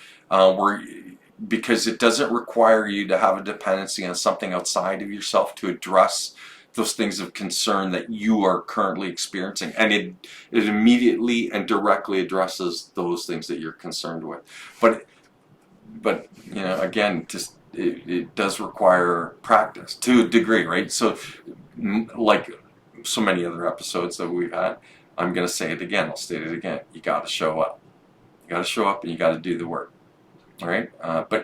Because it doesn't require you to have a dependency on something outside of yourself to address those things of concern that you are currently experiencing, and it immediately and directly addresses those things that you're concerned with. But you know, again, just it does require practice to a degree, right? So like so many other episodes that we've had, I'm going to say it again. I'll state it again. You got to show up. You got to show up, and you got to do the work. All right.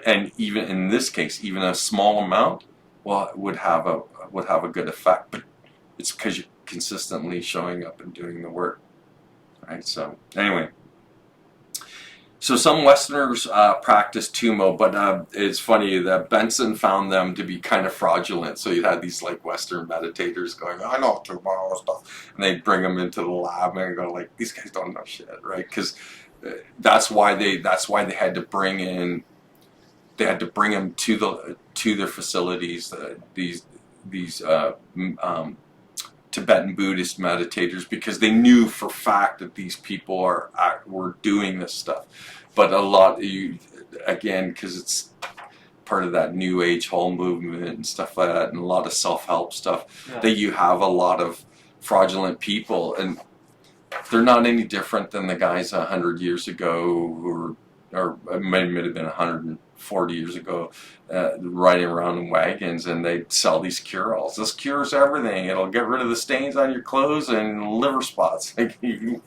And even in this case, even a small amount, well, would have a good effect. But it's because you're consistently showing up and doing the work. All right. So anyway. So some Westerners practice Tummo, but it's funny that Benson found them to be kind of fraudulent. So you had these like Western meditators going, I know Tummo stuff, and they'd bring them into the lab and go like, these guys don't know shit, right? Because that's why they had to bring them to their facilities. These Tibetan Buddhist meditators, because they knew for a fact that these people were doing this stuff. But a lot, again, because it's part of that New Age whole movement and stuff like that, and a lot of self-help stuff, that you have a lot of fraudulent people, and they're not any different than the guys 100 years ago, or it might have been 140 years ago, riding around in wagons, and they sell these cure-alls. This cures everything. It'll get rid of the stains on your clothes and liver spots. Like, you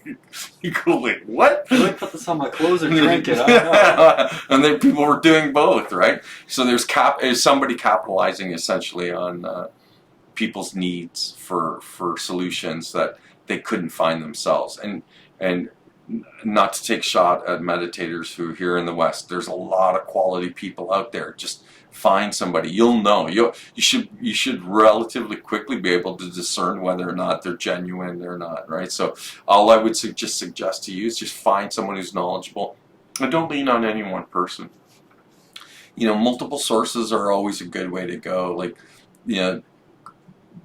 go like, what? I like put this on my clothes and drink it. I don't know. And then people were doing both, right? So there's somebody capitalizing essentially on people's needs for solutions that they couldn't find themselves. And not to take shot at meditators who here in the West, there's a lot of quality people out there. Just find somebody. You'll know. You should relatively quickly be able to discern whether or not they're genuine or not, right? So all I would just suggest to you is just find someone who's knowledgeable, and don't lean on any one person. You know, multiple sources are always a good way to go. Like, you know,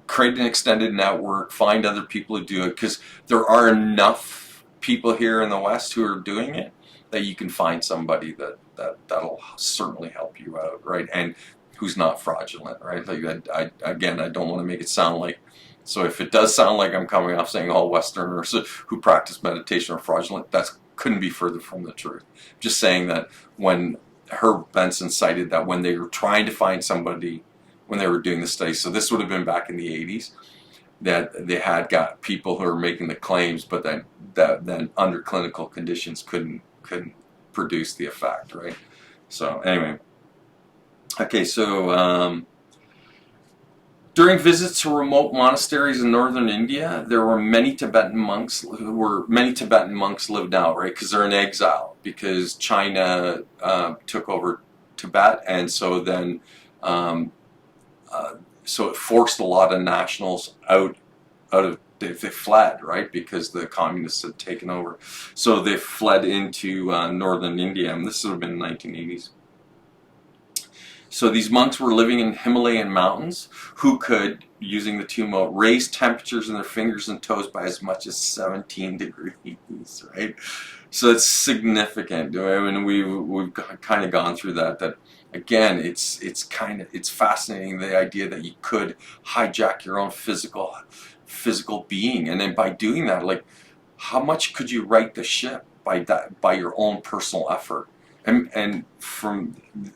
create an extended network, find other people who do it, because there are enough people here in the West who are doing it that you can find somebody that'll certainly help you out, right? And who's not fraudulent, right? Like I don't want to make it sound like, so if it does sound like I'm coming off saying all Westerners who practice meditation are fraudulent, that's couldn't be further from the truth. Just saying that when Herb Benson cited that when they were trying to find somebody, when they were doing the study, so this would have been back in the 80s, that they had got people who were making the claims, but then under clinical conditions couldn't produce the effect, right? So anyway, okay, so during visits to remote monasteries in northern India, there were many Tibetan monks lived out, right? Because they're in exile because China took over Tibet, and so then so it forced a lot of nationals out of they fled, right? Because the communists had taken over, so they fled into northern India, and this would have been the 1980s. So these monks were living in Himalayan mountains who could, using the Tummo, raise temperatures in their fingers and toes by as much as 17 degrees, right? So it's significant. I mean, we've kind of gone through that. That again, it's fascinating, the idea that you could hijack your own physical being, and then by doing that, like, how much could you right the ship by your own personal effort? And from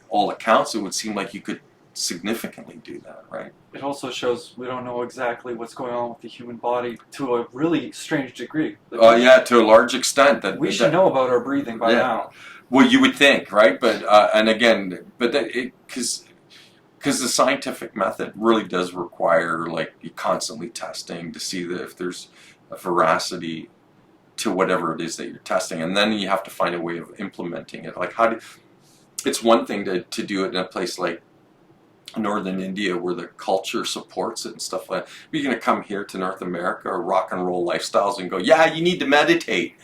all accounts, it would seem like you could significantly do that, right? It also shows we don't know exactly what's going on with the human body to a really strange degree. Yeah, to a large extent. We should know about our breathing by now. Well, you would think, right? But and again, because the scientific method really does require, like, you constantly testing to see that if there's a veracity to whatever it is that you're testing, and then you have to find a way of implementing it. Like, it's one thing to do it in a place like northern India where the culture supports it and stuff like that. You're going to come here to North America or rock and roll lifestyles and go, yeah, you need to meditate.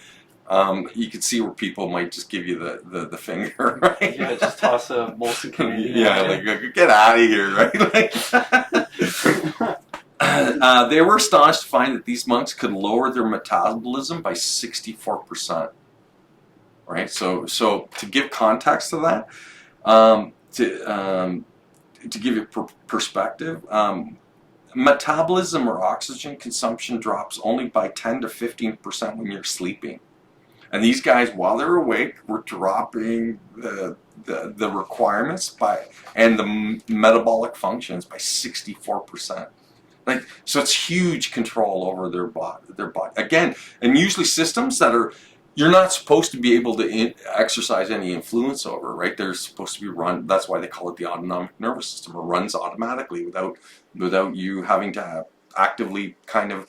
You could see where people might just give you the finger, right? Yeah, just toss a Molson Canadian. Yeah, like, get out of here, right? Like, they were astonished to find that these monks could lower their metabolism by 64%. Right. So to give context to that, to give you perspective, metabolism or oxygen consumption drops only by 10 to 15% when you're sleeping. And these guys, while they're awake, were dropping the requirements and the metabolic functions by 64%. Like, so it's huge control over their body. Again, and usually systems that you're not supposed to be able to exercise any influence over, right? They're supposed to be run. That's why they call it the autonomic nervous system. It runs automatically without you having to actively kind of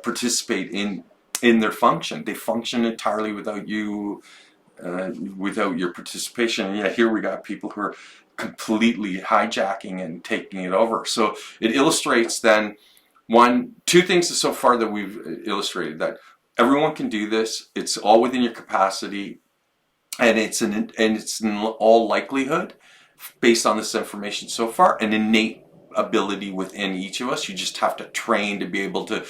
participate in their function. They function entirely without you, without your participation. And yet here we got people who are completely hijacking and taking it over. So it illustrates then two things so far that we've illustrated: that everyone can do this. It's all within your capacity, and it's in all likelihood, based on this information so far, an innate ability within each of us. You just have to train to be able to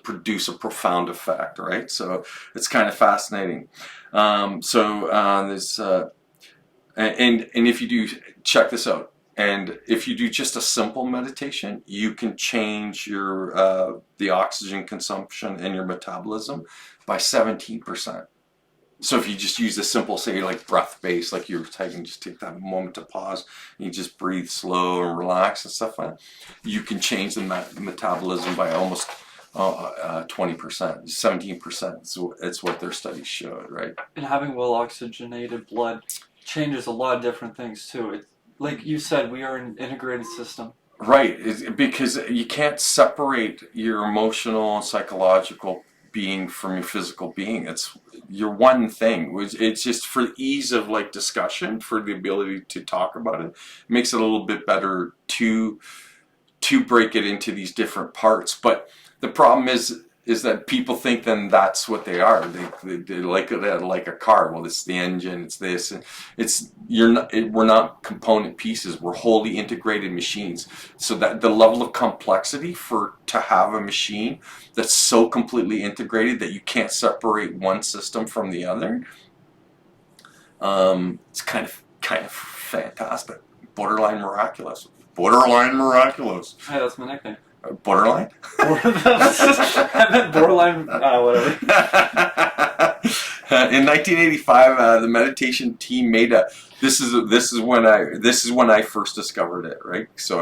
produce a profound effect, right? So it's kind of fascinating. There's and if you do, check this out. And if you do just a simple meditation, you can change your the oxygen consumption and your metabolism by 17%. So if you just use a simple, say, like breath-based, like you're taking, just take that moment to pause, and you just breathe slow and relax and stuff like that, you can change the metabolism by almost 20%, 17%. So it's what their studies showed, right? And having well oxygenated blood changes a lot of different things too. Like you said, we are an integrated system. Right, because you can't separate your emotional and psychological being from your physical being. It's your one thing. It's just for ease of like discussion, for the ability to talk about it, makes it a little bit better to break it into these different parts. But the problem is that people think then that's what they are. They like it like a car. Well, it's the engine, it's this, and we're not component pieces. We're wholly integrated machines. So that the level of complexity to have a machine that's so completely integrated that you can't separate one system from the other, it's kind of fantastic. Borderline miraculous. Borderline miraculous. Hey, that's my nickname. Borderline? I meant borderline, whatever. In 1985, the meditation team made a. This is when I first discovered it, right? So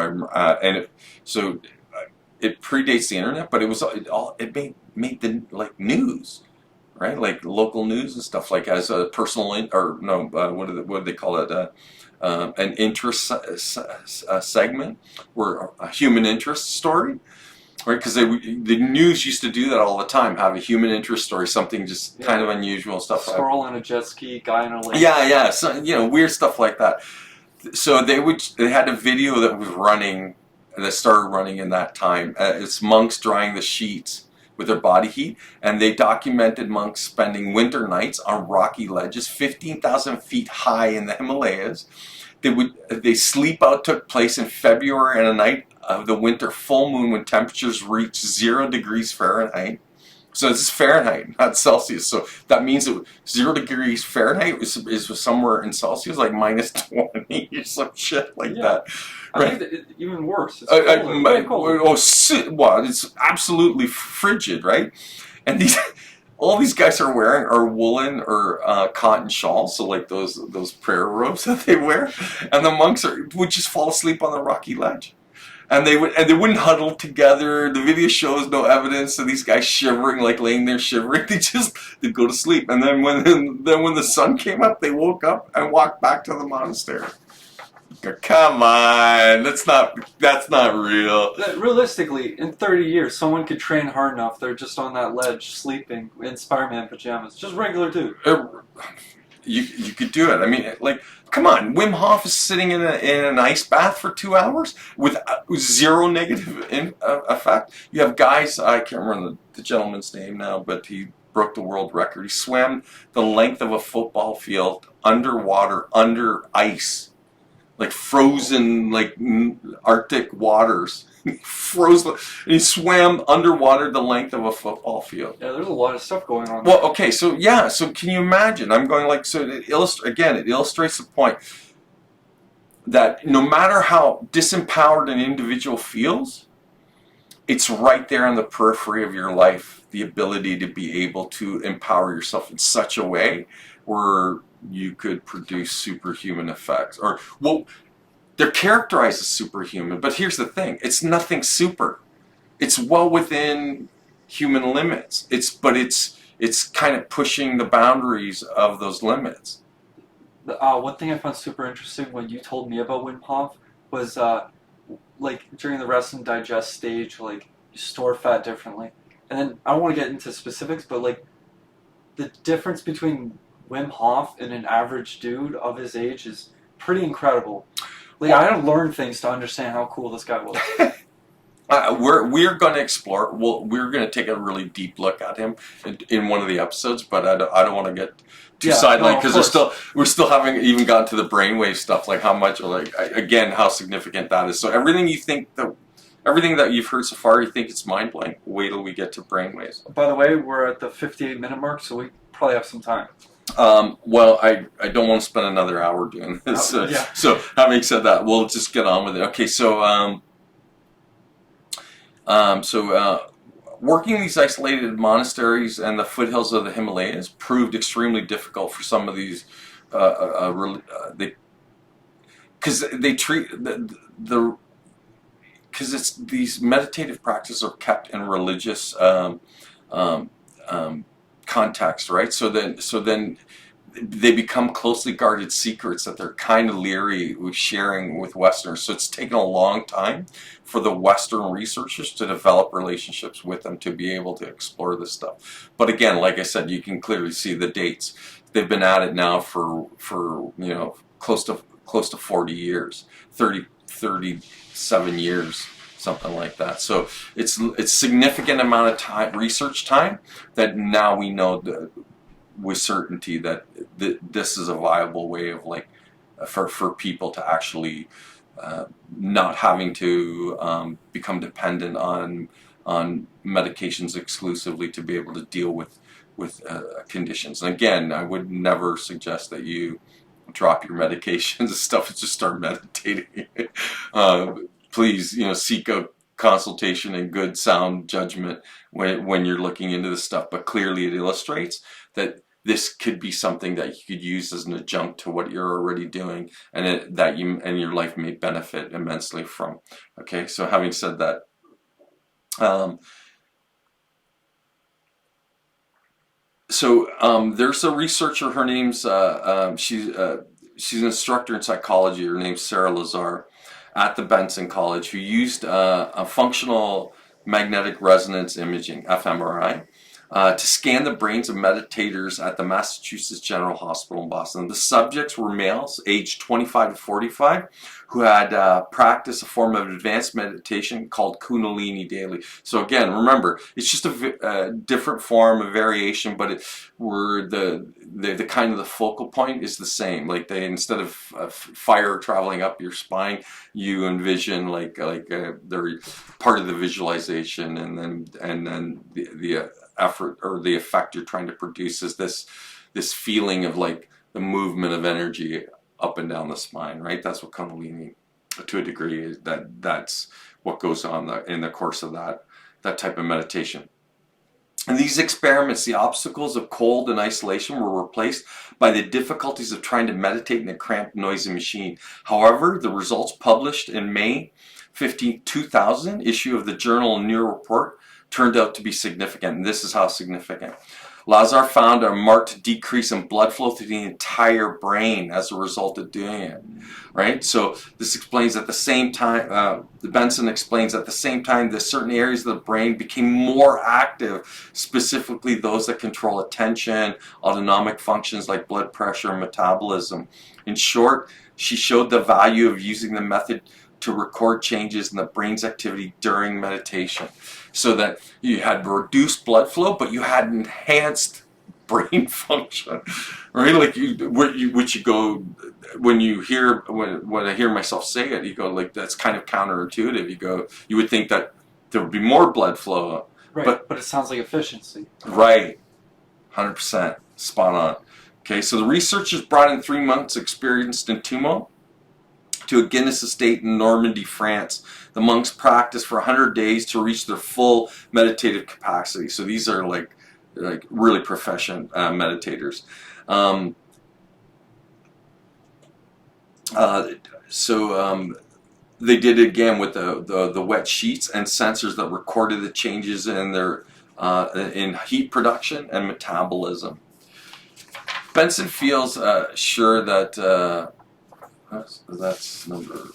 it predates the internet, but it made the like news, right? Like local news and stuff, like as a personal or no, what do they call it? An interest segment, or a human interest story, right? Because the news used to do that all the time, have a human interest story, something just kind of unusual stuff. Squirrel on a jet ski, guy in a lake. Yeah, so, weird stuff like that. So they had a video that was running, that started running in that time. It's monks drying the sheets with their body heat, and they documented monks spending winter nights on rocky ledges 15,000 feet high in the Himalayas. They sleep out took place in February and a night of the winter full moon when temperatures reached 0 degrees Fahrenheit. So this is Fahrenheit, not Celsius. So that means that 0 degrees Fahrenheit is somewhere in Celsius, like minus 20 or some shit like that. I think that even worse. It's colder. Well, it's absolutely frigid, right? And all these guys are wearing are woolen or cotton shawls, so like those prayer robes that they wear, and the monks would just fall asleep on the rocky ledge. And they wouldn't huddle together. The video shows no evidence of these guys shivering, like laying there shivering. They'd go to sleep, and then when the sun came up, they woke up and walked back to the monastery. Come on, that's not real. Realistically, in 30 years, someone could train hard enough. They're just on that ledge, sleeping in Spider-Man pajamas, just regular dude. You could do it. I mean, like, come on. Wim Hof is sitting in an ice bath for 2 hours with zero negative effect. You have guys, I can't remember the gentleman's name now, but he broke the world record. He swam the length of a football field underwater, under ice, like frozen, like Arctic waters. Froze, and he swam underwater the length of a football field. Yeah, there's a lot of stuff going on. Well, okay, so can you imagine? I'm going like, so it illustrates the point that no matter how disempowered an individual feels, it's right there on the periphery of your life, the ability to be able to empower yourself in such a way where you could produce superhuman effects. Or, well, they're characterized as superhuman, but here's the thing: it's nothing super. It's well within human limits. It's kind of pushing the boundaries of those limits. One thing I found super interesting when you told me about Wim Hof was like during the rest and digest stage, like you store fat differently. And then I don't want to get into specifics, but like the difference between Wim Hof and an average dude of his age is pretty incredible. Like, I had to learn things to understand how cool this guy was. We're going to explore. We're going to take a really deep look at him in one of the episodes, but I don't want to get too sidelined because we're still haven't even gotten to the brainwave stuff, like how much, like again, how significant that is. So everything that you've heard so far, you think it's mind blowing. Wait till we get to brainwaves. By the way, we're at the 58-minute mark, so we probably have some time. Well, I don't want to spend another hour doing this. So having said that, we'll just get on with it. Okay, so working these isolated monasteries and the foothills of the Himalayas proved extremely difficult for some of these, because it's these meditative practices are kept in religious context, right? So then they become closely guarded secrets that they're kind of leery with sharing with Westerners. So it's taken a long time for the Western researchers to develop relationships with them to be able to explore this stuff. But again, like I said, you can clearly see the dates. They've been at it now for close to 40 years, 37 years. Something like that. So it's significant amount of time, research time, that now we know with certainty that this is a viable way of for people to actually not having to become dependent on medications exclusively to be able to deal with conditions. And again, I would never suggest that you drop your medications and stuff and just start meditating. Please, seek out consultation and good sound judgment when you're looking into this stuff. But clearly it illustrates that this could be something that you could use as an adjunct to what you're already doing, and that you and your life may benefit immensely from. Okay, so having said that, there's a researcher. Her name's she's an instructor in psychology. Her name's Sarah Lazar at the Benson College, who used a functional magnetic resonance imaging (fMRI) to scan the brains of meditators at the Massachusetts General Hospital in Boston. The subjects were males aged 25 to 45 who had practiced a form of advanced meditation called Kundalini daily. So again, remember, it's just a different form, a variation, but the kind of the focal point is the same. Like instead of fire traveling up your spine, you envision they're part of the visualization, and then the effort or the effect you're trying to produce is this feeling of like the movement of energy up and down the spine, right? That's what Kundalini, to a degree, is. That's what goes on in the course of that type of meditation. In these experiments, the obstacles of cold and isolation were replaced by the difficulties of trying to meditate in a cramped, noisy machine. However, the results published in May 15, 2000 issue of the journal Neuro Report turned out to be significant, and this is how significant. Lazar found a marked decrease in blood flow to the entire brain as a result of doing it, right? So this explains at the same time, Benson explains at the same time that certain areas of the brain became more active, specifically those that control attention, autonomic functions like blood pressure and metabolism. In short, she showed the value of using the method to record changes in the brain's activity during meditation, so that you had reduced blood flow, but you had enhanced brain function, right? Like when I hear myself say it, you go like, that's kind of counterintuitive. You would think that there would be more blood flow, right? But it sounds like efficiency, right? 100% spot on. Okay, so the researchers brought in 3 months experienced in Tummo to a Guinness estate in Normandy, France. The monks practiced for 100 days to reach their full meditative capacity. So these are like really proficient meditators. They did it again with the wet sheets and sensors that recorded the changes in their in heat production and metabolism. Benson feels sure that that's number.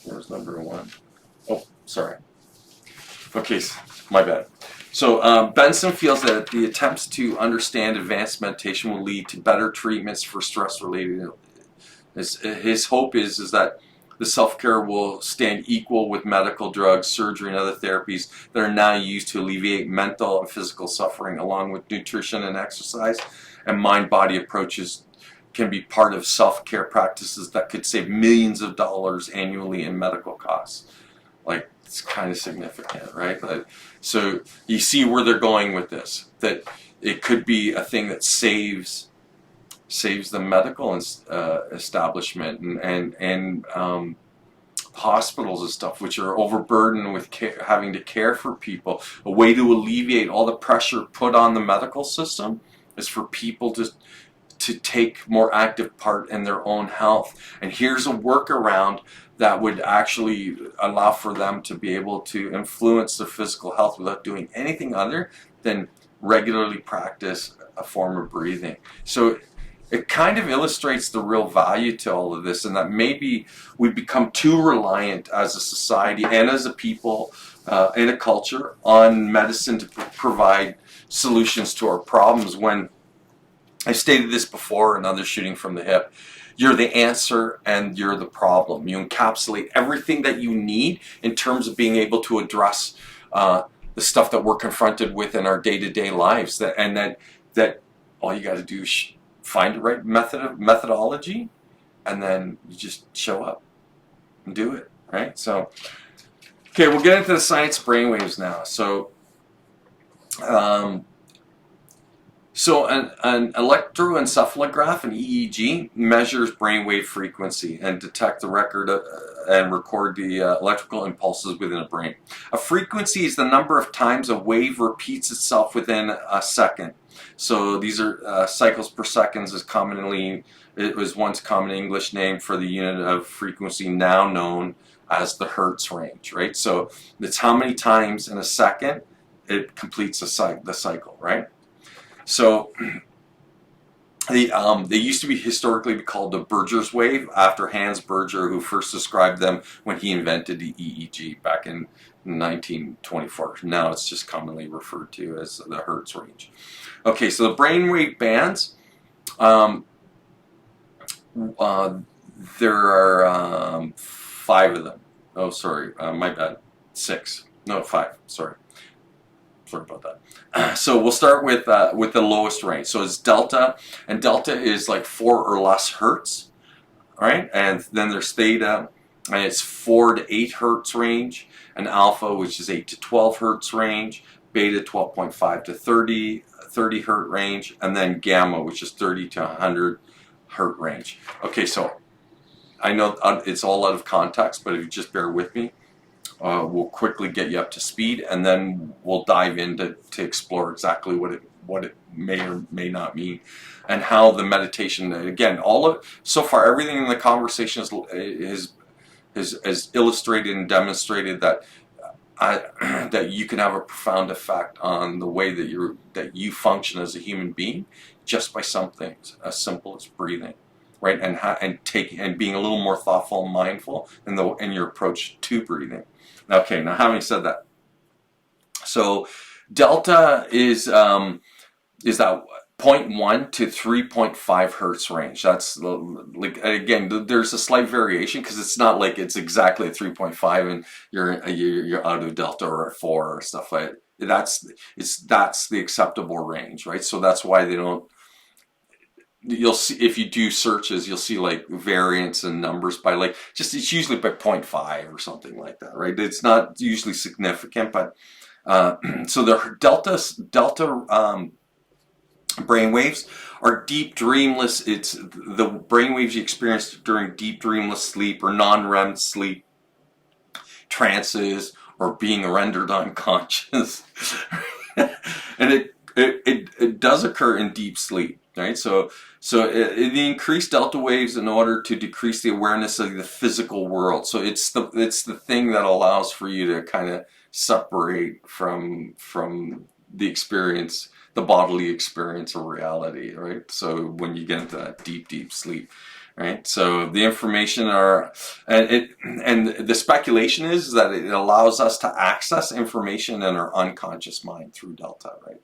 Where's number 1? Oh, sorry. Okay, my bad. So Benson feels that the attempts to understand advanced meditation will lead to better treatments for stress-related. His hope is that the self-care will stand equal with medical drugs, surgery, and other therapies that are now used to alleviate mental and physical suffering, along with nutrition and exercise, and mind-body approaches can be part of self-care practices that could save millions of dollars annually in medical costs. Like, it's kind of significant, right? So you see where they're going with this, that it could be a thing that saves the medical establishment and hospitals and stuff, which are overburdened with having to care for people. A way to alleviate all the pressure put on the medical system is for people to take more active part in their own health. And here's a workaround that would actually allow for them to be able to influence their physical health without doing anything other than regularly practice a form of breathing. So it kind of illustrates the real value to all of this, and that maybe we become too reliant as a society and as a people in a culture on medicine to provide solutions to our problems, when I stated this before, another shooting from the hip. You're the answer and you're the problem. You encapsulate everything that you need in terms of being able to address the stuff that we're confronted with in our day-to-day lives. That all you got to do is find the right methodology, and then you just show up and do it, right? So, okay, we'll get into the science of brainwaves now. So an electroencephalograph, an EEG, measures brainwave frequency and detect the record and record the electrical impulses within a brain. A frequency is the number of times a wave repeats itself within a second. So these are cycles per second is commonly, it was once a common English name for the unit of frequency now known as the Hertz range, right? So it's how many times in a second it completes the cycle, right? So they used to be historically called the Berger's wave after Hans Berger, who first described them when he invented the EEG back in 1924. Now it's just commonly referred to as the Hertz range. Okay, so the brainwave bands, there are 5 of them. Oh, sorry, my bad. 6. No, 5. Sorry about that. So we'll start with the lowest range. So it's delta, and delta is like 4 or less hertz, right? And then there's theta, and it's 4 to 8 hertz range, and alpha, which is 8 to 12 hertz range, beta 12.5 to 30 hertz range, and then gamma, which is 30 to 100 hertz range. Okay, so I know it's all out of context, but if you just bear with me, we'll quickly get you up to speed, and then we'll dive into to explore exactly what it may or may not mean, and how the meditation. Again, all of so far, everything in the conversation is illustrated and demonstrated that that you can have a profound effect on the way that you function as a human being just by some things as simple as breathing. Right, and being a little more thoughtful and mindful in your approach to breathing. Okay, now having said that, so delta is that 0.1 to 3.5 hertz range. That's like, again, there's a slight variation because it's not like it's exactly at 3.5 and you're out of delta or at 4 or stuff like that. That's the acceptable range, right? So that's why they don't. You'll see if you do searches, you'll see like variance and numbers by like it's usually by 0.5 or something like that, right? It's not usually significant, but so the delta brainwaves are deep dreamless. It's the brainwaves you experience during deep dreamless sleep or non-REM sleep, trances, or being rendered unconscious, and it does occur in deep sleep. Right, so the increased delta waves in order to decrease the awareness of the physical world. So it's the thing that allows for you to kind of separate from the experience, the bodily experience of reality. Right, so when you get into that deep sleep, right. So the information and the speculation is that it allows us to access information in our unconscious mind through delta. Right,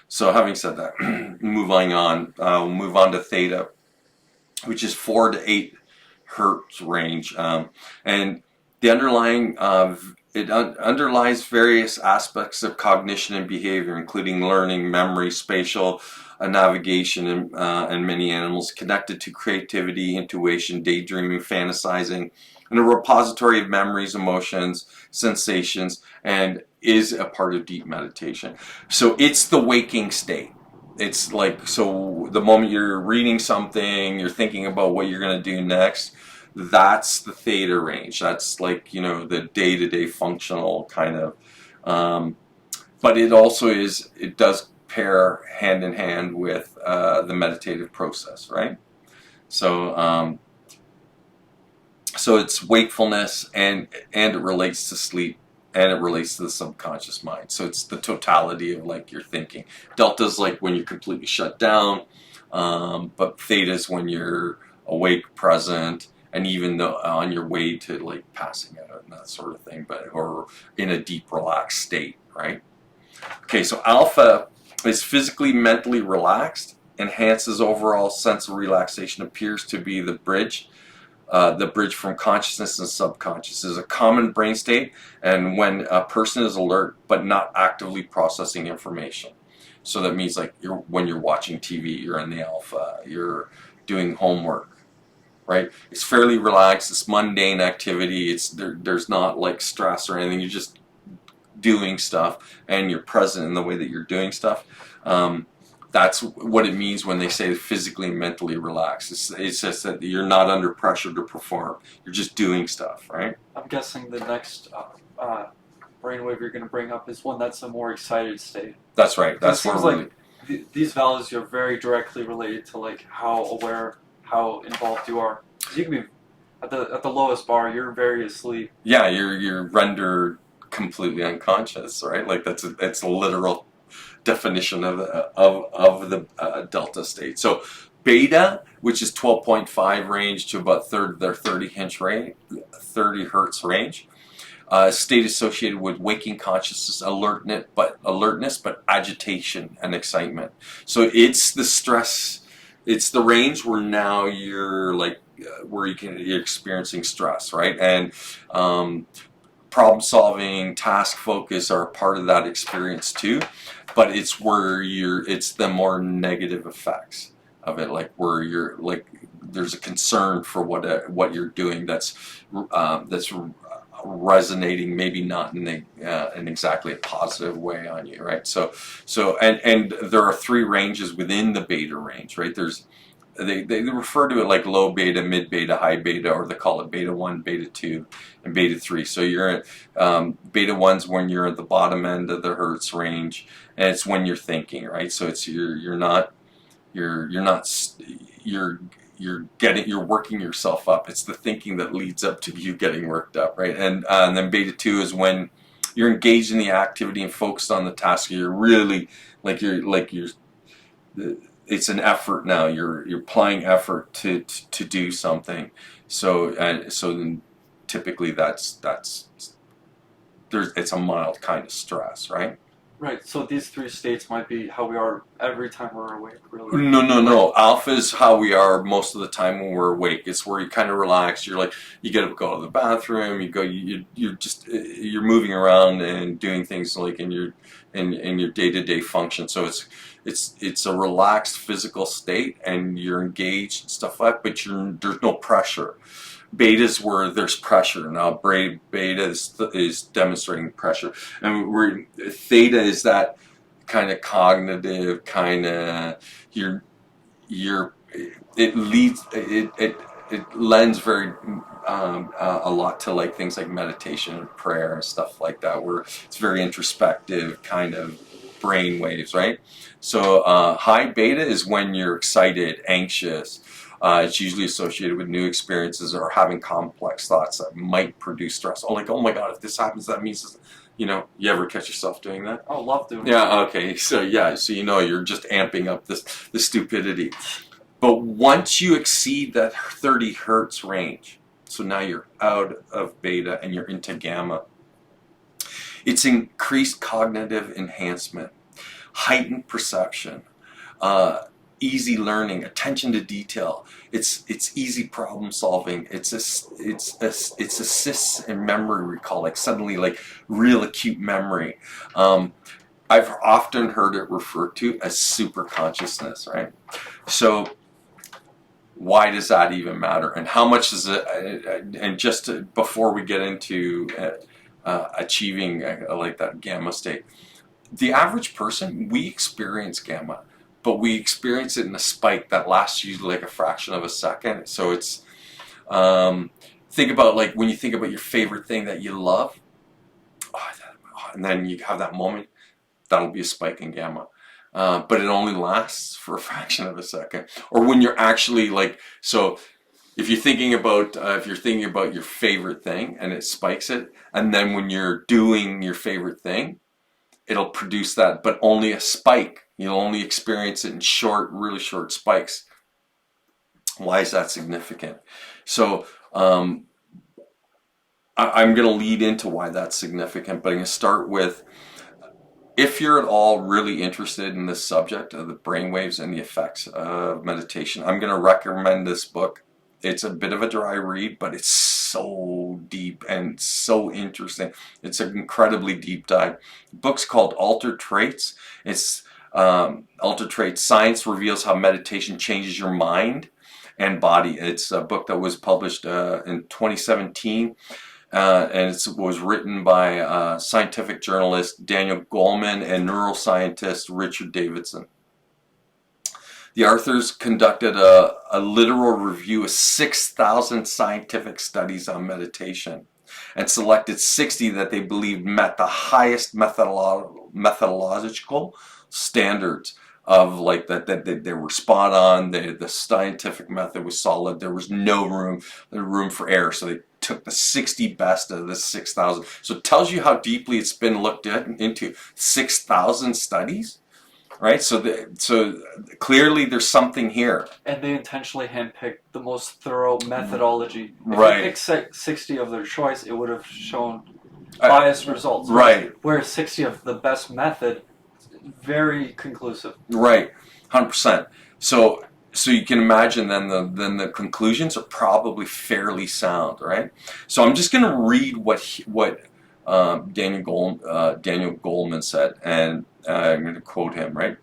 So having said that, moving on, we'll move on to theta, which is 4 to 8 hertz range, and the underlies various aspects of cognition and behavior, including learning, memory, spatial navigation, and many animals, connected to creativity, intuition, daydreaming, fantasizing, and a repository of memories, emotions, sensations, and is a part of deep meditation. So it's the waking state. It's like, so the moment you're reading something, you're thinking about what you're going to do next, that's the theta range. That's like, the day-to-day functional kind of, but it also it does pair hand in hand with the meditative process, right? So, so it's wakefulness, and it relates to sleep, and it relates to the subconscious mind. So it's the totality of like your thinking. Delta's like when you're completely shut down, but theta's when you're awake, present, and even on your way to like passing out and that sort of thing, or in a deep relaxed state, right? Okay, so alpha is physically, mentally relaxed, enhances overall sense of relaxation, appears to be the bridge from consciousness and subconscious. Is a common brain state, and when a person is alert but not actively processing information. So that means like when you're watching TV, you're in the alpha, you're doing homework, right? It's fairly relaxed, it's mundane activity, there's not like stress or anything, you're just doing stuff, and you're present in the way that you're doing stuff. that's what it means when they say physically and mentally relaxed. It's just that you're not under pressure to perform. You're just doing stuff, right? I'm guessing the next brainwave you're going to bring up is one that's a more excited state. That's right. That's it seems where like these values are very directly related to like how aware, how involved you are. You can be at the lowest bar, you're very asleep. Yeah, you're rendered completely unconscious, right? Like it's a literal definition of the delta state. So beta, which is 12.5 range to about their 30 hertz range, state associated with waking consciousness, alertness, but agitation and excitement. So it's the stress. It's the range where now you're like you're experiencing stress, right? And problem solving, task focus are a part of that experience too. But it's where it's the more negative effects of it, like where you're like there's a concern for what you're doing that's resonating, maybe not in exactly a positive way on you, right? So and there are 3 ranges within the beta range, right? They refer to it like low beta, mid beta, high beta, or they call it beta 1, beta 2, and beta 3. So you're at beta 1's when you're at the bottom end of the hertz range, and it's when you're thinking, right? So it's you're working yourself up. It's the thinking that leads up to you getting worked up, right? And then beta 2 is when you're engaged in the activity and focused on the task. You're really it's an effort now. You're applying effort to do something. So then typically it's a mild kind of stress, right? Right, so these 3 states might be how we are every time we're awake, really. No. Alpha is how we are most of the time when we're awake. It's where you kind of relax. You're like, you get up, go to the bathroom. You go, you're moving around and doing things like in your day-to-day function. So it's a relaxed physical state, and you're engaged and stuff like that. But there's no pressure. Beta's where there's pressure. Now, beta is demonstrating pressure, and theta is that kind of cognitive, kind of it lends very a lot to like things like meditation and prayer and stuff like that, where it's very introspective kind of brain waves, right? So high beta is when you're excited, anxious. It's usually associated with new experiences or having complex thoughts that might produce stress. Oh, like, oh my God, if this happens, that means this. You ever catch yourself doing that? Oh, love doing Yeah, okay. So you're just amping up the stupidity. But once you exceed that 30 hertz range, so now you're out of beta and you're into gamma, it's increased cognitive enhancement, heightened perception, easy learning, attention to detail. It's easy problem solving. It assists in memory recall, like suddenly like real acute memory. I've often heard it referred to as super consciousness, right? So why does that even matter? And how much is it? And before we get into achieving like that gamma state, the average person, we experience gamma, but we experience it in a spike that lasts usually like a fraction of a second. So it's think about like when you think about your favorite thing that you love, and then you have that moment, that'll be a spike in gamma. But it only lasts for a fraction of a second. Or when you're actually like, so if you're thinking about your favorite thing and it spikes it, and then when you're doing your favorite thing, it'll produce that, but only a spike. You'll only experience it in really short spikes. Why is that significant? So I'm going to lead into why that's significant, but I'm going to start with, if you're at all really interested in this subject of the brainwaves and the effects of meditation, I'm going to recommend this book. It's a bit of a dry read, but it's so deep and so interesting. It's an incredibly deep dive. The book's called Altered Traits. It's Altered Traits: Science Reveals How Meditation Changes Your Mind and Body. It's a book that was published in 2017. And it was written by scientific journalist Daniel Goleman and neuroscientist Richard Davidson. The authors conducted a literal review of 6,000 scientific studies on meditation and selected 60 that they believed met the highest methodological standards of like that they were spot on. The scientific method was solid. There was no room for error. So they took the 60 best of the 6,000. So it tells you how deeply it's been looked at into 6,000 studies, right? So clearly there's something here. And they intentionally handpicked the most thorough methodology. If Right. they picked 60 of their choice, it would have shown biased results. Right. Whereas 60 of the best method, very conclusive. Right, 100%. So you can imagine then the conclusions are probably fairly sound, right? So I'm just going to read what Daniel Goleman said, and I'm going to quote him, right?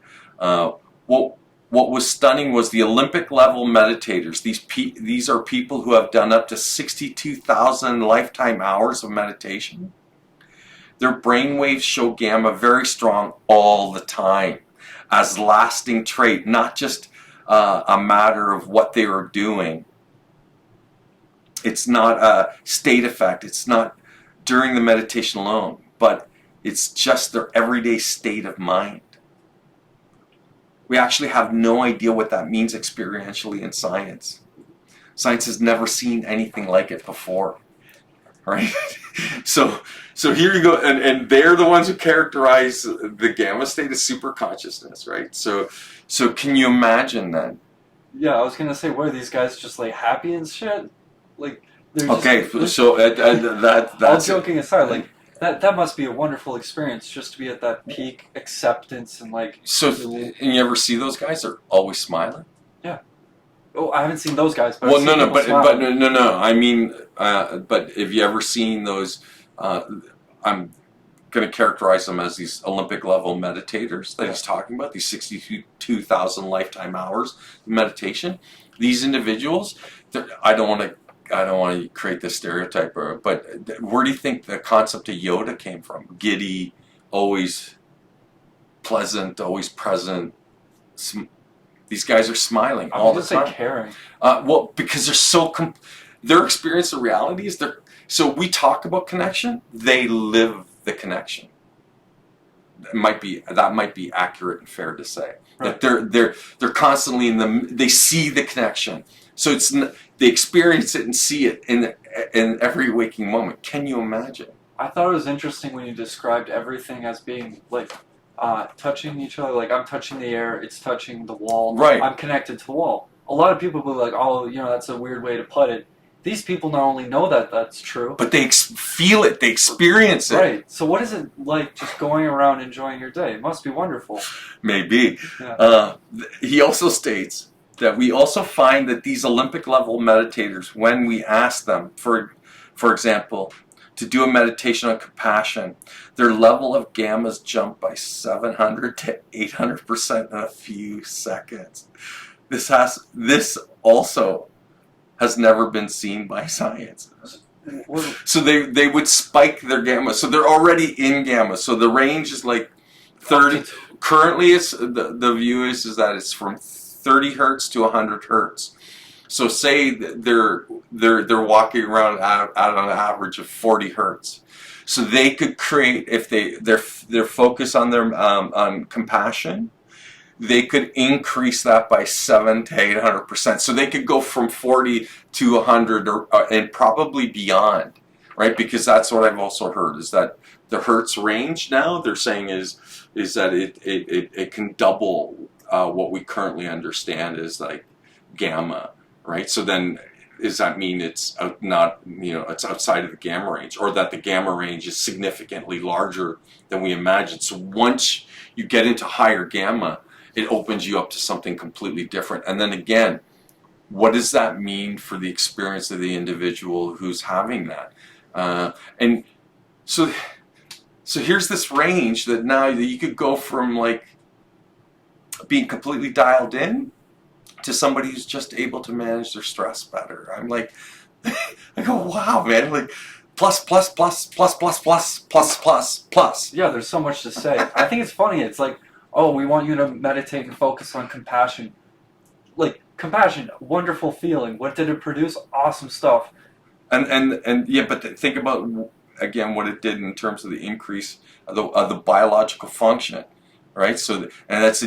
What was stunning was the Olympic level meditators. These are people who have done up to 62,000 lifetime hours of meditation. Their brainwaves show gamma very strong all the time as lasting trait, not just a matter of what they are doing. It's not a state effect. It's not during the meditation alone, but it's just their everyday state of mind. We actually have no idea what that means experientially in science. Science has never seen anything like it before, right? So here you go, and they're the ones who characterize the gamma state as super consciousness, right? So can you imagine then? Yeah, I was gonna say, what are these guys just like happy and shit? Like, they're just, Okay, so that's all joking aside, like that must be a wonderful experience just to be at that peak acceptance and like. So, and you ever see those guys? They're always smiling. Yeah. Oh, I haven't seen those guys, but Well, I've seen people but smile. no. I mean, but have you ever seen those? I'm going to characterize them as these Olympic level meditators that he's talking about. These 62,000 lifetime hours of meditation. These individuals, I don't want to create this stereotype, but where do you think the concept of Yoda came from? Giddy, always pleasant, always present. These guys are smiling all the time. Caring. Well, because they're so their experience of reality is so we talk about connection, they live the connection. That might be accurate and fair to say. Right. That they're constantly they see the connection. So they experience it and see it in every waking moment. Can you imagine? I thought it was interesting when you described everything as being like touching each other. Like, I'm touching the air, it's touching the wall. Right. I'm connected to the wall. A lot of people will be like, oh, that's a weird way to put it. These people not only know that that's true, but they feel it, they experience it. Right. So what is it like just going around enjoying your day? It must be wonderful. Maybe. Yeah. He also states that we also find that these Olympic level meditators, when we ask them, for example, to do a meditation on compassion, their level of gammas jump by 700 to 800% in a few seconds. This also has never been seen by science. So they would spike their gamma. So they're already in gamma. So the range is like 30. Currently, it's the view is that it's from 30 hertz to 100 hertz. So say they're walking around at an average of 40 hertz. So they could create, if their focus on their on compassion, they could increase that by 700 to 800%. So they could go from 40 to 100 and probably beyond, right? Because that's what I've also heard is that the hertz range now they're saying is that it can double what we currently understand as like gamma, right? So then does that mean it's it's outside of the gamma range, or that the gamma range is significantly larger than we imagined? So once you get into higher gamma, it opens you up to something completely different. And then again, what does that mean for the experience of the individual who's having that? And so here's this range that now you could go from like being completely dialed in to somebody who's just able to manage their stress better. I'm like, I go, wow, man, like plus. Yeah, there's so much to say. I think it's funny. It's like, oh, we want you to meditate and focus on compassion. like compassion, wonderful feeling. What did it produce? Awesome stuff. And yeah, but think about again what it did in terms of the increase of the biological function, right? So and that's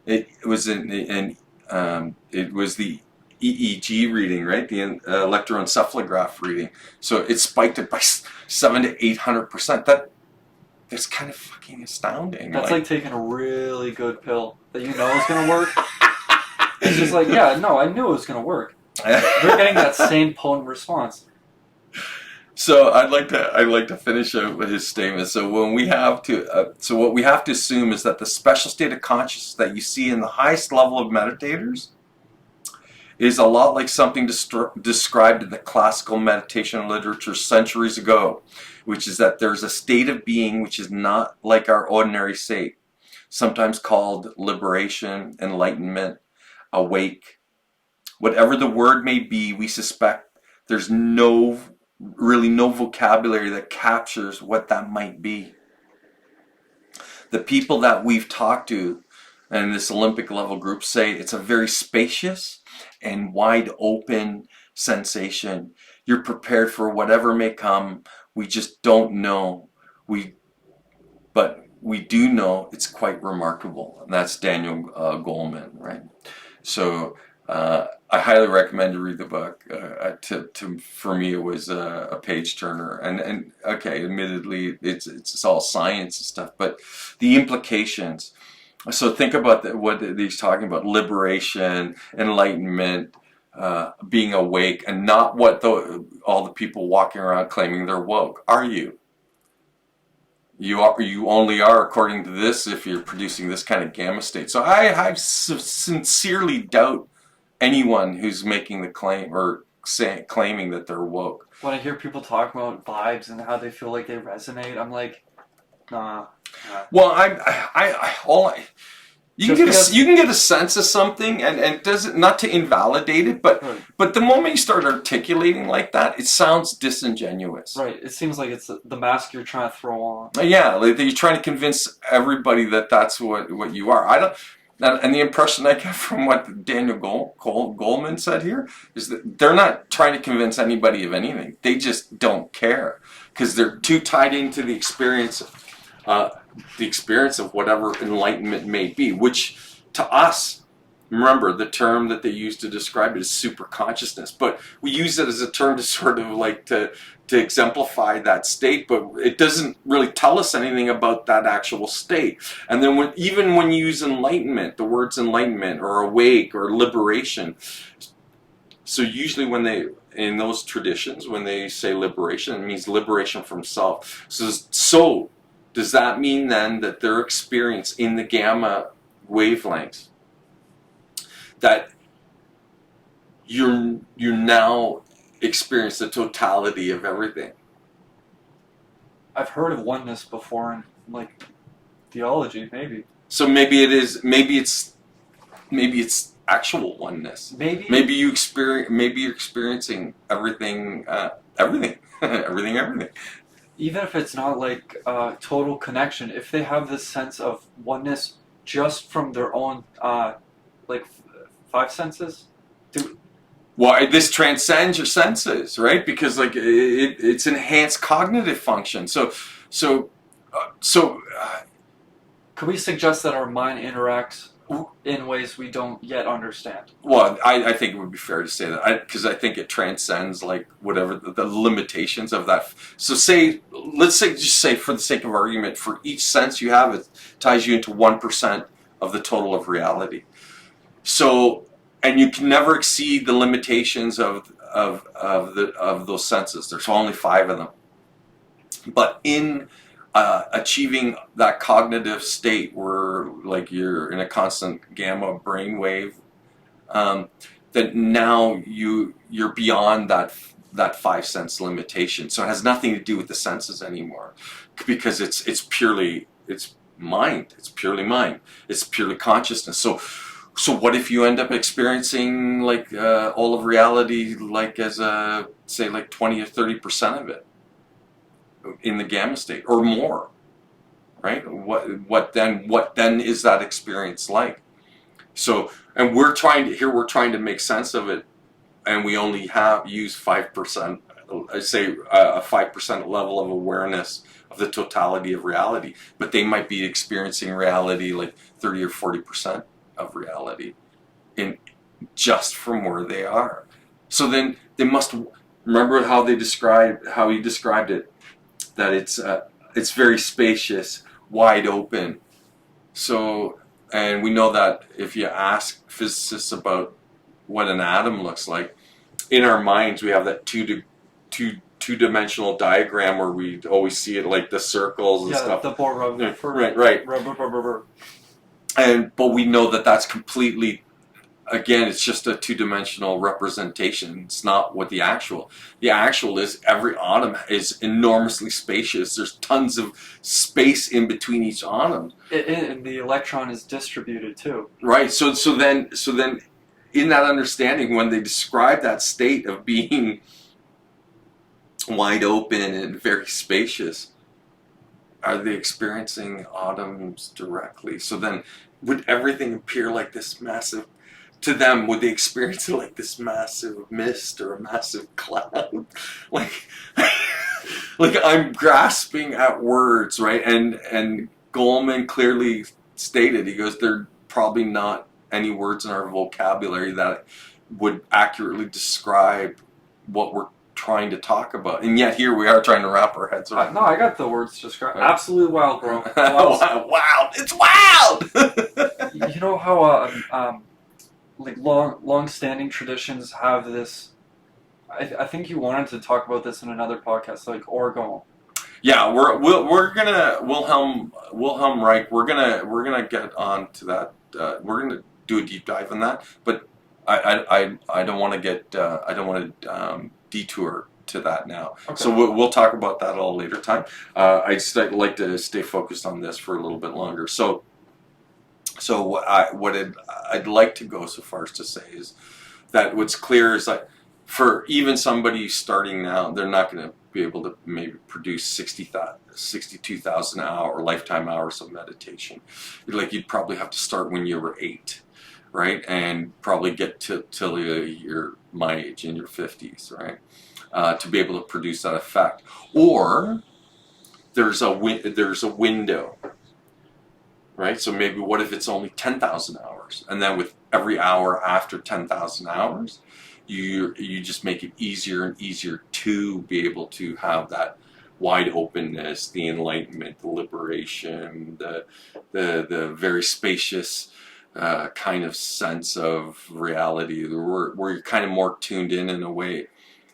it was it was the EEG reading, right? The electroencephalograph reading. So it spiked it by 700 to 800%. That's kind of fucking astounding. That's like taking a really good pill that you know is gonna work. It's just like, yeah, no, I knew it was gonna work. They're getting that same potent response. So I'd like to finish up with his statement. So what we have to assume is that the special state of consciousness that you see in the highest level of meditators is a lot like something described in the classical meditation literature centuries ago, which is that there's a state of being which is not like our ordinary state, sometimes called liberation, enlightenment, awake. Whatever the word may be, we suspect there's really no vocabulary that captures what that might be. The people that we've talked to and this Olympic level group say it's a very spacious and wide open sensation. You're prepared for whatever may come. We just don't know. But we do know it's quite remarkable. And that's Daniel Goleman, right? So I highly recommend you read the book. For me, it was a page turner. And okay, admittedly, it's all science and stuff, but the implications. So think about what he's talking about: liberation, enlightenment, being awake, and not what all the people walking around claiming they're woke. Are you? You only are, according to this, if you're producing this kind of gamma state. So I sincerely doubt anyone who's making the claim or claiming that they're woke. When I hear people talk about vibes and how they feel like they resonate, I'm like, nah. Well, you can get a sense of something, and it doesn't, not to invalidate it, but Right. but the moment you start articulating like that, it sounds disingenuous. Right. It seems like it's the mask you're trying to throw on. Yeah, like you're trying to convince everybody that that's what you are. I don't. And the impression I get from what Daniel Goleman said here is that they're not trying to convince anybody of anything. They just don't care because they're too tied into the experience of whatever enlightenment may be, which to us, remember, the term that they use to describe it is super consciousness, but we use it as a term to sort of like to exemplify that state, but it doesn't really tell us anything about that actual state. And then even when you use enlightenment, the words enlightenment or awake or liberation, so usually in those traditions, when they say liberation, it means liberation from self. So does that mean then that their experience in the gamma wavelengths, that you now experience the totality of everything? I've heard of oneness before in like theology, maybe. So maybe it's actual oneness. Maybe you're experiencing everything, everything. Even if it's not like total connection, if they have this sense of oneness just from their own like five senses. Well, this transcends your senses, right? Because like it's enhanced cognitive function. So could we suggest that our mind interacts in ways we don't yet understand? Well, I think it would be fair to say that, because I think it transcends like whatever the limitations of that. So let's say for the sake of argument, for each sense you have, it ties you into 1% of the total of reality. So, and you can never exceed the limitations of those senses. There's only 5 of them. But in achieving that cognitive state where like you're in a constant gamma brainwave, that now you're beyond that 5 sense limitation. So it has nothing to do with the senses anymore, because it's purely mind. It's purely mind. It's purely consciousness. So what if you end up experiencing like all of reality, like as say like 20 or 30% of it in the gamma state or more, right? What then is that experience like? So, and we're trying to make sense of it, and we only use 5%. I say a 5% level of awareness of the totality of reality, but they might be experiencing reality like 30 or 40% of reality in just from where they are. So then they must remember how he described it, that it's very spacious, wide open. So, and we know that if you ask physicists about what an atom looks like, in our minds we have that two-dimensional diagram where we always see it like the circles and stuff. The Bohr right. But we know that that's completely, again, it's just a two-dimensional representation. It's not what the actual is. Every atom is enormously spacious. There's tons of space in between each atom. And the electron is distributed too. Right. So then in that understanding, when they describe that state of being wide open and very spacious, are they experiencing atoms directly? So then would everything appear like this massive, to them, would they experience it like this massive mist or a massive cloud? like I'm grasping at words, right? And Goleman clearly stated, he goes, there are probably not any words in our vocabulary that would accurately describe what we're trying to talk about, and yet here we are trying to wrap our heads around. No, I got the words to describe. Absolutely wild, bro. Wild. It's wild. You know how like long-standing traditions have this. I think you wanted to talk about this in another podcast, like orgasm. Yeah, we're gonna Wilhelm Reich. We're gonna get on to that. We're gonna do a deep dive on that, but I don't want to get I don't want to detour to that now. Okay. So we'll talk about that at a later time. I'd like to stay focused on this for a little bit longer. So what I'd like to go so far as to say is that what's clear is that for even somebody starting now, they're not going to be able to maybe produce 62,000 lifetime hours of meditation. Like you'd probably have to start when you were 8. Right, and probably get till you're my age, in your 50s, right, to be able to produce that effect. Or there's a window, right? So maybe what if it's only 10,000 hours, and then with every hour after 10,000 hours, you just make it easier and easier to be able to have that wide openness, the enlightenment, the liberation, the very spacious kind of sense of reality, where you're kind of more tuned in a way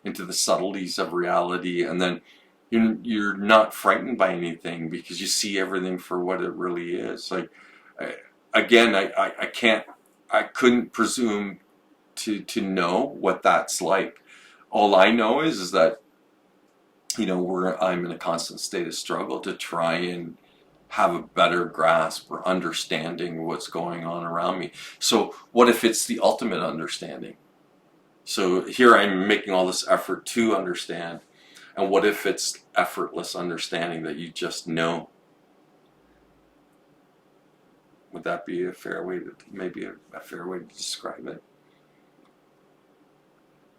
into the subtleties of reality, and then you're not frightened by anything because you see everything for what it really is. Like again, I couldn't presume to know what that's like. All I know is that I'm in a constant state of struggle to try and have a better grasp or understanding of what's going on around me. So what if it's the ultimate understanding? So here I'm making all this effort to understand, and what if it's effortless understanding that you just know? Would that be a fair way to describe it?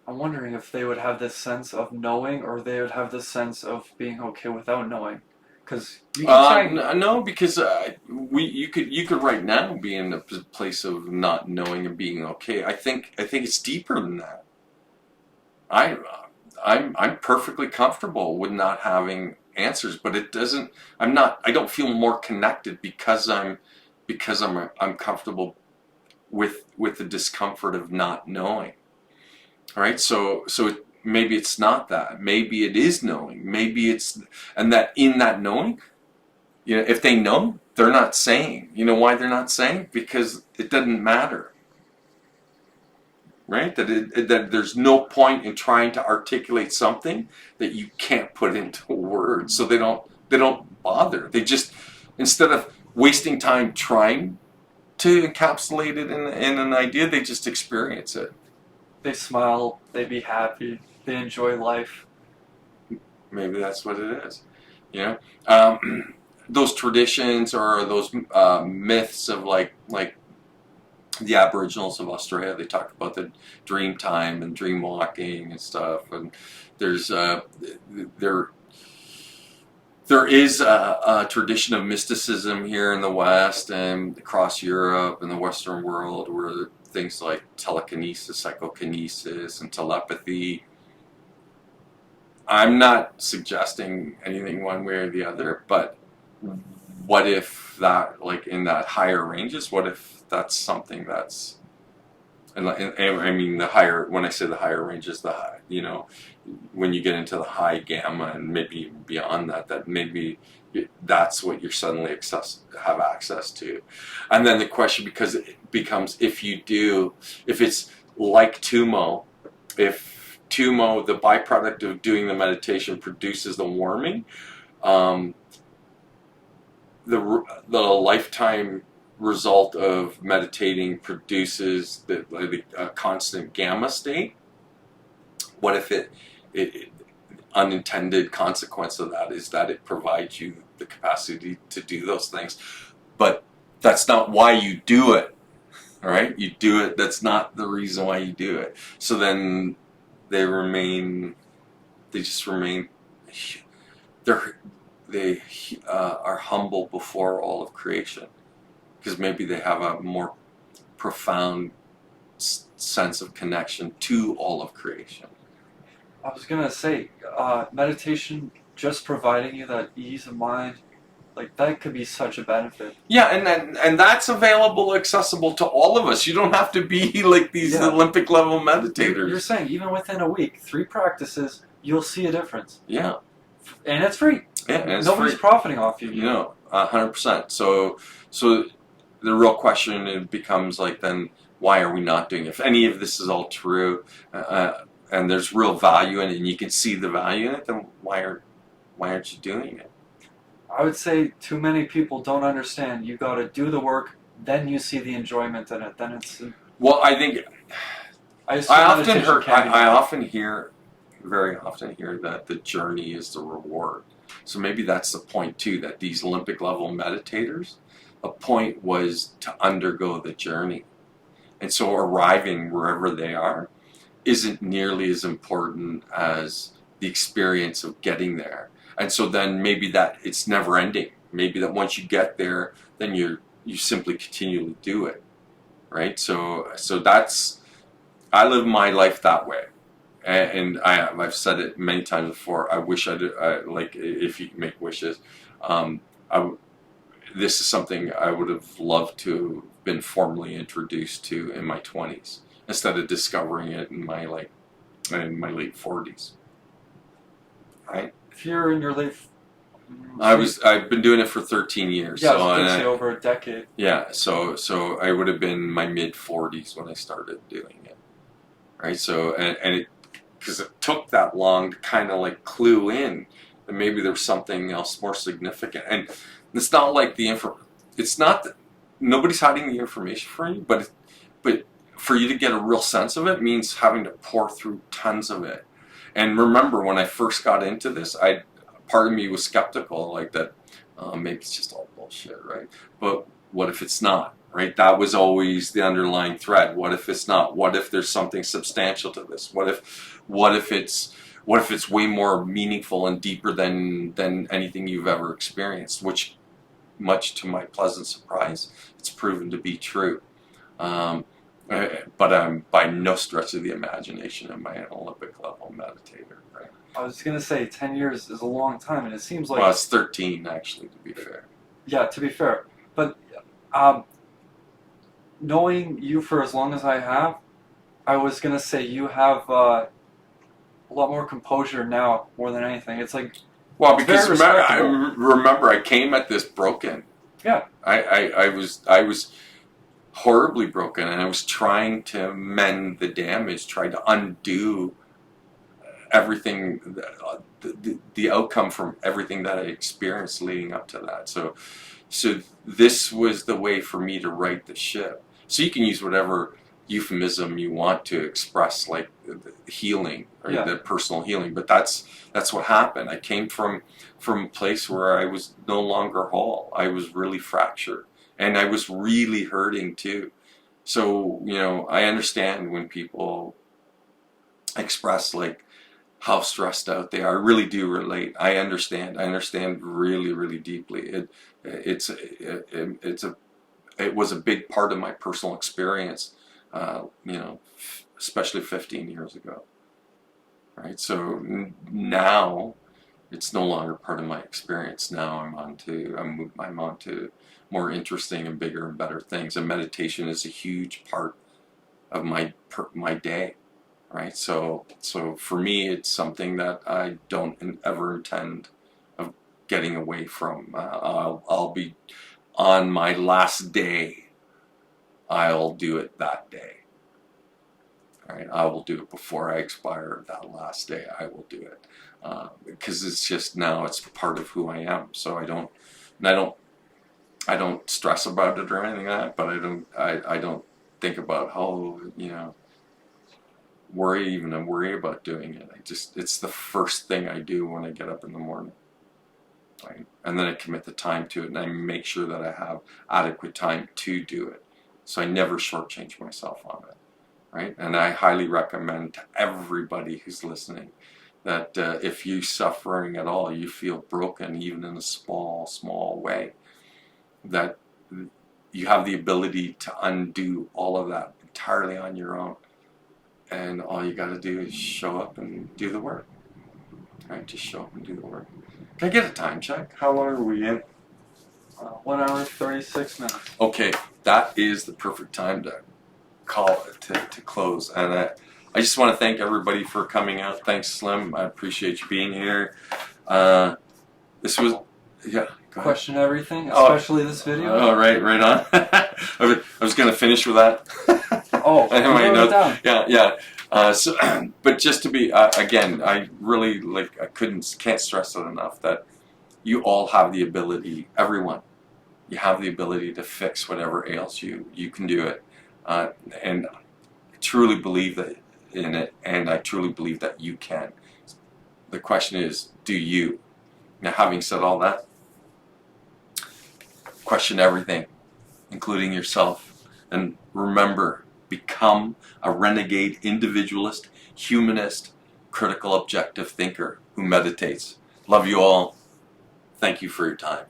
I'm wondering if they would have this sense of knowing, or they would have this sense of being okay without knowing. Because no, because you could right now be in a place of not knowing and being okay. I think it's deeper than that. I'm perfectly comfortable with not having answers, but it doesn't. I don't feel more connected because I'm comfortable with the discomfort of not knowing. All right, so maybe it's not that. Maybe it is knowing. Maybe it's, and that in that knowing, if they know, they're not saying. You know why they're not saying? Because it doesn't matter. Right? That there's no point in trying to articulate something that you can't put into words. So they don't bother. They just, instead of wasting time trying to encapsulate it in an idea, they just experience it. They smile, they be happy, they enjoy life. Maybe that's what it is. Those traditions or those myths of like the Aboriginals of Australia, they talk about the dream time and dream walking and stuff. And there's there is a tradition of mysticism here in the West and across Europe and the Western world, where things like telekinesis, psychokinesis, and telepathy. I'm not suggesting anything one way or the other, but what if that, like in that higher ranges, what if that's something that's, and I mean the higher, when I say the higher ranges, the high, you know, when you get into the high gamma and maybe beyond that, that maybe that's what you're suddenly have access to. And then the question, because it becomes, if it's like Tummo, if Tummo, the byproduct of doing the meditation, produces the warming, the lifetime result of meditating produces the constant gamma state. What if it unintended consequence of that is that it provides you the capacity to do those things, but that's not why you do it. All right, you do it. That's not the reason why you do it. So then they just remain. They are humble before all of creation, because maybe they have a more profound sense of connection to all of creation. I was gonna say, meditation just providing you that ease of mind, like that could be such a benefit. Yeah, and that's available, accessible to all of us. You don't have to be like these Olympic level meditators. You're saying even within a week, 3 practices, you'll see a difference. Yeah, and it's free. Yeah, and it's nobody's free. Profiting off you. You know, 100%. So the real question, it becomes like, then why are we not doing it? If any of this is all true, and there's real value in it, and you can see the value in it, then why aren't you doing it? I would say too many people don't understand. You got to do the work, then you see the enjoyment in it. Then it's. Well, I think I very often hear that the journey is the reward. So maybe that's the point too. That these Olympic level meditators, a point was to undergo the journey, and so arriving wherever they are isn't nearly as important as the experience of getting there. And so then maybe that it's never ending. Maybe that once you get there, then you simply continually do it, right? So that's, I live my life that way, and I've said it many times before. I wish like if you make wishes, this is something I would have loved to have been formally introduced to in my 20s. Instead of discovering it in my late 40s, right? If you're in your late, I've been doing it for 13 years. Yeah, so it's over a decade. Yeah, so I would have been my mid 40s when I started doing it, right? So and it, because it took that long to kind of like clue in that maybe there's something else more significant. And it's not like it's not that nobody's hiding the information from you, but for you to get a real sense of it means having to pour through tons of it. And remember, when I first got into this, part of me was skeptical, like that maybe it's just all bullshit, right? But what if it's not, right? That was always the underlying thread. What if it's not? What if there's something substantial to this? What if it's way more meaningful and deeper than anything you've ever experienced? Which, much to my pleasant surprise, it's proven to be true. But I'm by no stretch of the imagination am I an Olympic level meditator, right? I was going to say 10 years is a long time, and it seems like... Well, it's 13, actually, to be fair. Yeah, to be fair. But knowing you for as long as I have, I was going to say you have a lot more composure now, more than anything. It's like... Well, because remember, I came at this broken. Yeah. I was horribly broken, and I was trying to mend the damage, trying to undo everything, the outcome from everything that I experienced leading up to that. So this was the way for me to right the ship. So you can use whatever euphemism you want to express, like the healing or the personal healing, but that's what happened. I came from a place where I was no longer whole. I was really fractured, and I was really hurting too. So, I understand when people express like how stressed out they are. I really do relate. I understand. I understand really, really deeply. It was a big part of my personal experience, especially 15 years ago, right? So now it's no longer part of my experience. Now I'm on to more interesting and bigger and better things. And meditation is a huge part of my day, right? So for me, it's something that I don't ever intend of getting away from. I'll be on my last day. I'll do it that day. Right? I will do it before I expire that last day. I will do it because it's just now it's part of who I am. So I don't stress about it or anything like that. But I don't think about worry about doing it. It's the first thing I do when I get up in the morning. Right? And then I commit the time to it, and I make sure that I have adequate time to do it. So I never shortchange myself on it. Right? And I highly recommend to everybody who's listening that if you're suffering at all, you feel broken even in a small way, that you have the ability to undo all of that entirely on your own. And all you got to do is show up and do the work. Right? Just show up and do the work. Can I get a time check? How long are we in? 1 hour 36 minutes. Okay, that is the perfect time to call it to close. And I just want to thank everybody for coming out. Thanks, Slim. I appreciate you being here. This was, yeah. Question everything, especially this video. Oh, right on. I was going to finish with that. Oh, I wrote it down. Yeah. But just to be again, I really can't stress it enough that you all have the ability. Everyone, you have the ability to fix whatever ails you. You can do it. And I truly believe in it, and I truly believe that you can. The question is, do you? Now, having said all that, question everything, including yourself, and remember, become a renegade individualist, humanist, critical objective thinker who meditates. Love you all. Thank you for your time.